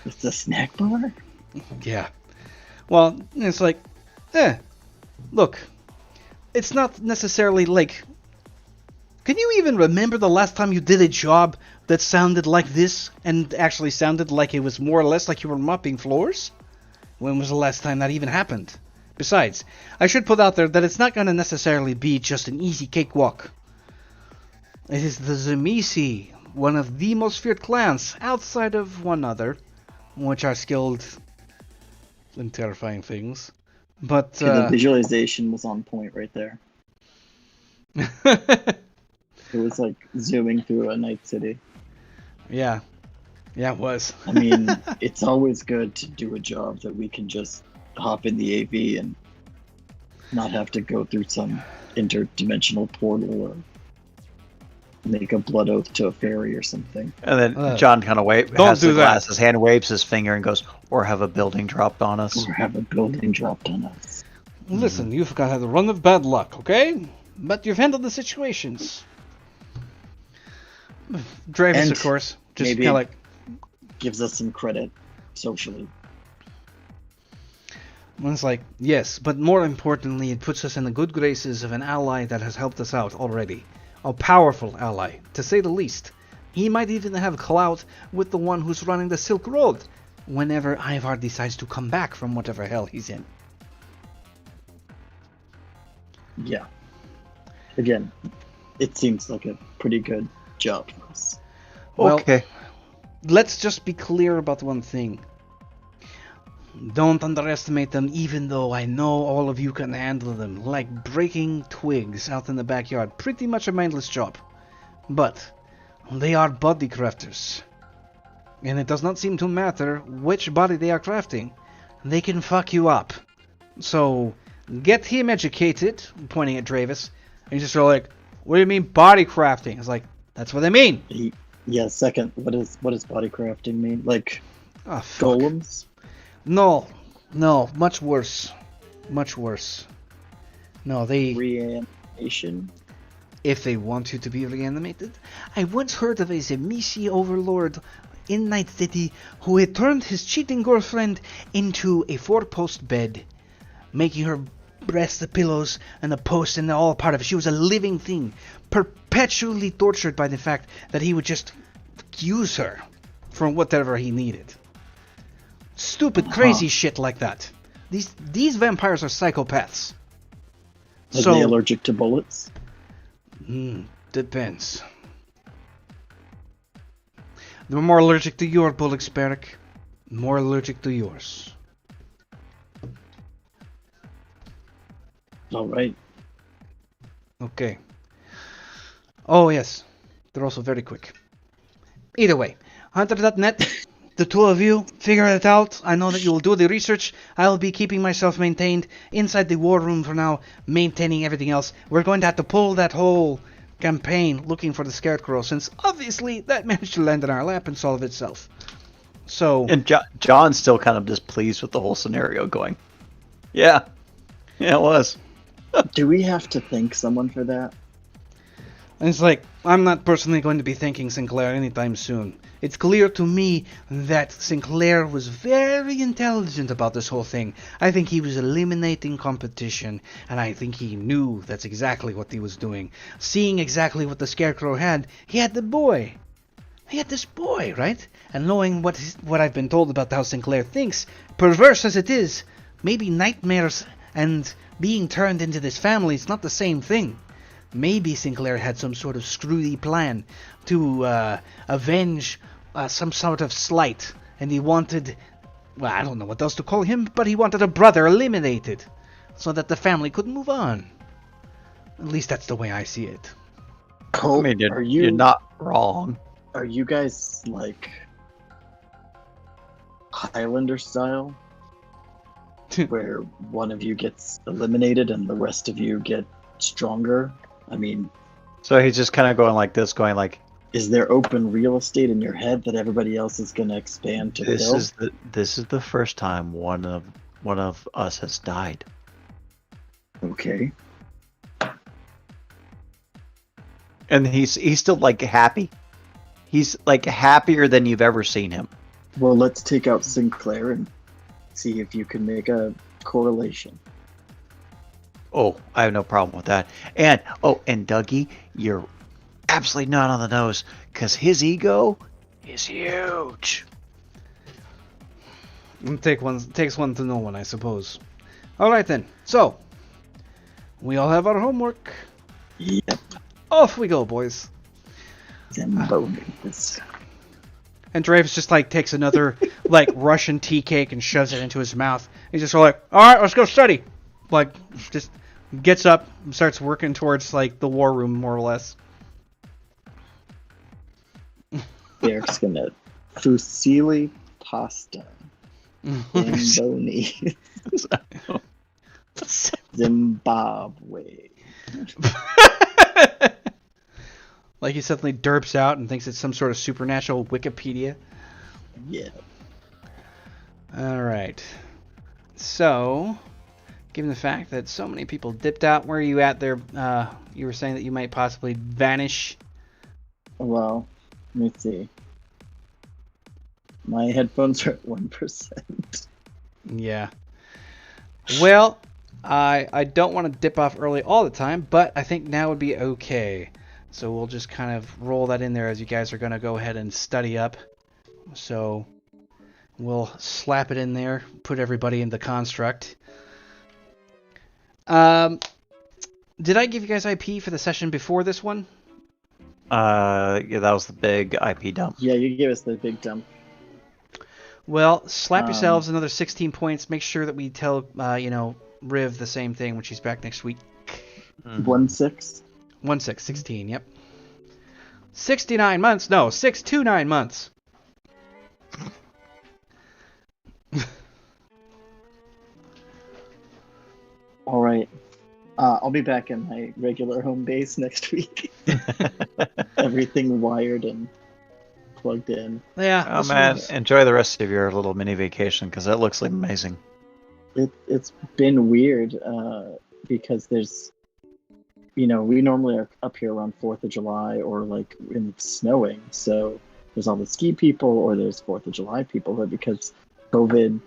It's a snack bar? Yeah. Well, it's like, look, it's not necessarily like... Can you even remember the last time you did a job that sounded like this and actually sounded like it was more or less like you were mopping floors? When was the last time that even happened? Besides, I should put out there that it's not going to necessarily be just an easy cakewalk. It is the Zemisi, one of the most feared clans outside of one other, which are skilled in terrifying things. But The visualization was on point right there. It was like zooming through a night city. Yeah, it was. I mean, it's always good to do a job that we can just hop in the AV and not have to go through some interdimensional portal or make a blood oath to a fairy or something. And then John kind of has the glass, his hand, waves his finger and goes, or have a building dropped on us. Or have a building dropped on us. Listen, you've got a run of bad luck, okay? But you've handled the situations. Dravis, And of course, just maybe kind of like... gives us some credit socially. It's like, yes, but more importantly, it puts us in the good graces of an ally that has helped us out already. A powerful ally, to say the least. He might even have clout with the one who's running the Silk Road whenever Ivar decides to come back from whatever hell he's in. Yeah. Again, it seems like a pretty good job for us. Well, okay. Let's just be clear about one thing. Don't underestimate them, even though I know all of you can handle them. Like breaking twigs out in the backyard. Pretty much a mindless job. But they are body crafters. And it does not seem to matter which body they are crafting. They can fuck you up. So, get him educated, pointing at Dravis. And he's just sort of like, what do you mean body crafting? It's like, that's what I mean. Yeah, second, what does body crafting mean? Like, fuck. golems? No, much worse. Much worse. No, they... Reanimation? If they want you to be reanimated. I once heard of a Zemisi overlord in Night City who had turned his cheating girlfriend into a 4-post bed, making her breast the pillows and the post and all part of it. She was a living thing, perpetually tortured by the fact that he would just use her for whatever he needed. Stupid, crazy shit like that. These vampires are psychopaths. Are they allergic to bullets? Depends. They're more allergic to your bullets, Beric. More allergic to yours. All right. Okay. Oh, yes. They're also very quick. Either way, Hunter.net, the two of you, figure it out. I know that you will do the research. I'll be keeping myself maintained inside the war room for now, maintaining everything else. We're going to have to pull that whole campaign looking for the Scarecrow, since obviously that managed to land in our lap and solve itself. So... And John's still kind of displeased with the whole scenario going, yeah, it was. Do we have to thank someone for that? And it's like, I'm not personally going to be thanking Sinclair anytime soon. It's clear to me that Sinclair was very intelligent about this whole thing. I think he was eliminating competition, and I think he knew that's exactly what he was doing. Seeing exactly what the Scarecrow had, he had the boy. He had this boy, right? And knowing what I've been told about how Sinclair thinks, perverse as it is, maybe nightmares and being turned into this family is not the same thing. Maybe Sinclair had some sort of screwy plan to avenge some sort of slight, and he wanted, well, I don't know what else to call him, but he wanted a brother eliminated, so that the family could move on. At least that's the way I see it. Colt, I mean, you're not wrong. Are you guys like Highlander style? Where one of you gets eliminated and the rest of you get stronger? I mean... So he's just kind of going like this, going like, Is there open real estate in your head that everybody else is going to expand to This fill? is the first time one of us has died. Okay. And he's still like happy. He's like happier than you've ever seen him. Well, let's take out Sinclair and see if you can make a correlation. Oh, I have no problem with that. And Dougie, you're absolutely not on the nose because his ego is huge. Takes one to know one, I suppose. All right then. So we all have our homework. Yep. Off we go, boys. Zambonis. And Draves just like takes another like Russian tea cake and shoves it into his mouth. He's just like, all right, let's go study. Like, just gets up and starts working towards like the war room, more or less. Derek's gonna fusilli pasta. Zamboni. Zimbabwe. Like he suddenly derps out and thinks it's some sort of supernatural Wikipedia. Yeah. All right. So, given the fact that so many people dipped out, where are you at there? You were saying that you might possibly vanish. Well, let me see. My headphones are at 1%. Yeah. Well, I don't want to dip off early all the time, but I think now would be okay. So we'll just kind of roll that in there as you guys are going to go ahead and study up. So we'll slap it in there, put everybody in the construct. Did I give you guys IP for the session before this one? Yeah, that was the big IP dump. Yeah, you gave us the big dump. Well, slap yourselves another 16 points. Make sure that we tell, Riv the same thing when she's back next week. 1-6. 16, yep. 69 months? No, 629 months. All right. I'll be back in my regular home base next week. Everything wired and plugged in. Yeah. Oh man, enjoy the rest of your little mini vacation because that looks amazing. It's been weird because there's, we normally are up here around 4th of July or like when it's snowing. So there's all the ski people or there's 4th of July people. But because COVID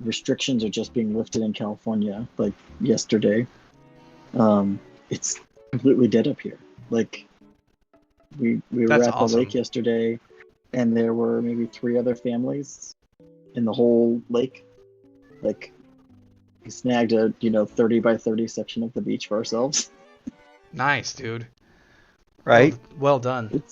restrictions are just being lifted in California, like yesterday, it's completely dead up here. Like we were That's at awesome. the lake yesterday and there were maybe 3 other families in the whole lake. Like we snagged a 30 by 30 section of the beach for ourselves. Nice, dude. Right? Well done.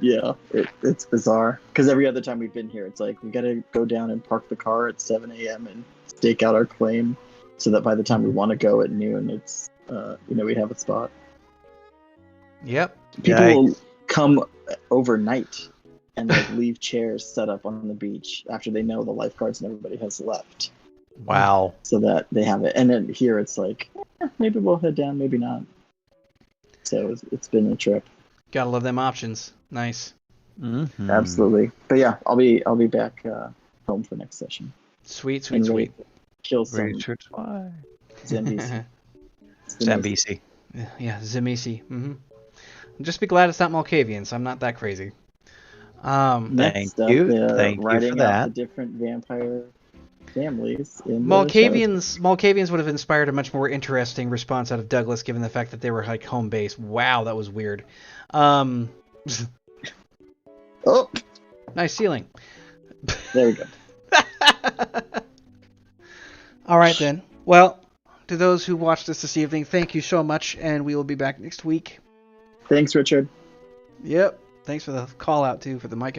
It's bizarre because every other time we've been here, it's like we got to go down and park the car at 7 a.m. and stake out our claim, so that by the time we want to go at noon, it's we have a spot. Yep. People Yikes. will come overnight and like leave chairs set up on the beach after they know the lifeguards and everybody has left, Wow. so that they have it. And then here it's like maybe we'll head down, maybe not. So it's been a trip. Gotta love them options. Nice. Mm-hmm. Absolutely. But yeah, I'll be back home for next session. Sweet. And ready to kill some Richard, why? zombies. Zambesi. Yeah, Zemisi. Mm-hmm. Just be glad it's not Malkavians. I'm not that crazy. Next up, you. Thank you writing for out that. the different vampire families in the Malkavians would have inspired a much more interesting response out of Douglas, given the fact that they were like home base. Wow, that was weird. Oh, Nice ceiling. there we go. All right then. Well, to those who watched us this evening, thank you so much, and we will be back next week. Thanks, Richard. Yep. Thanks for the call out too for the mic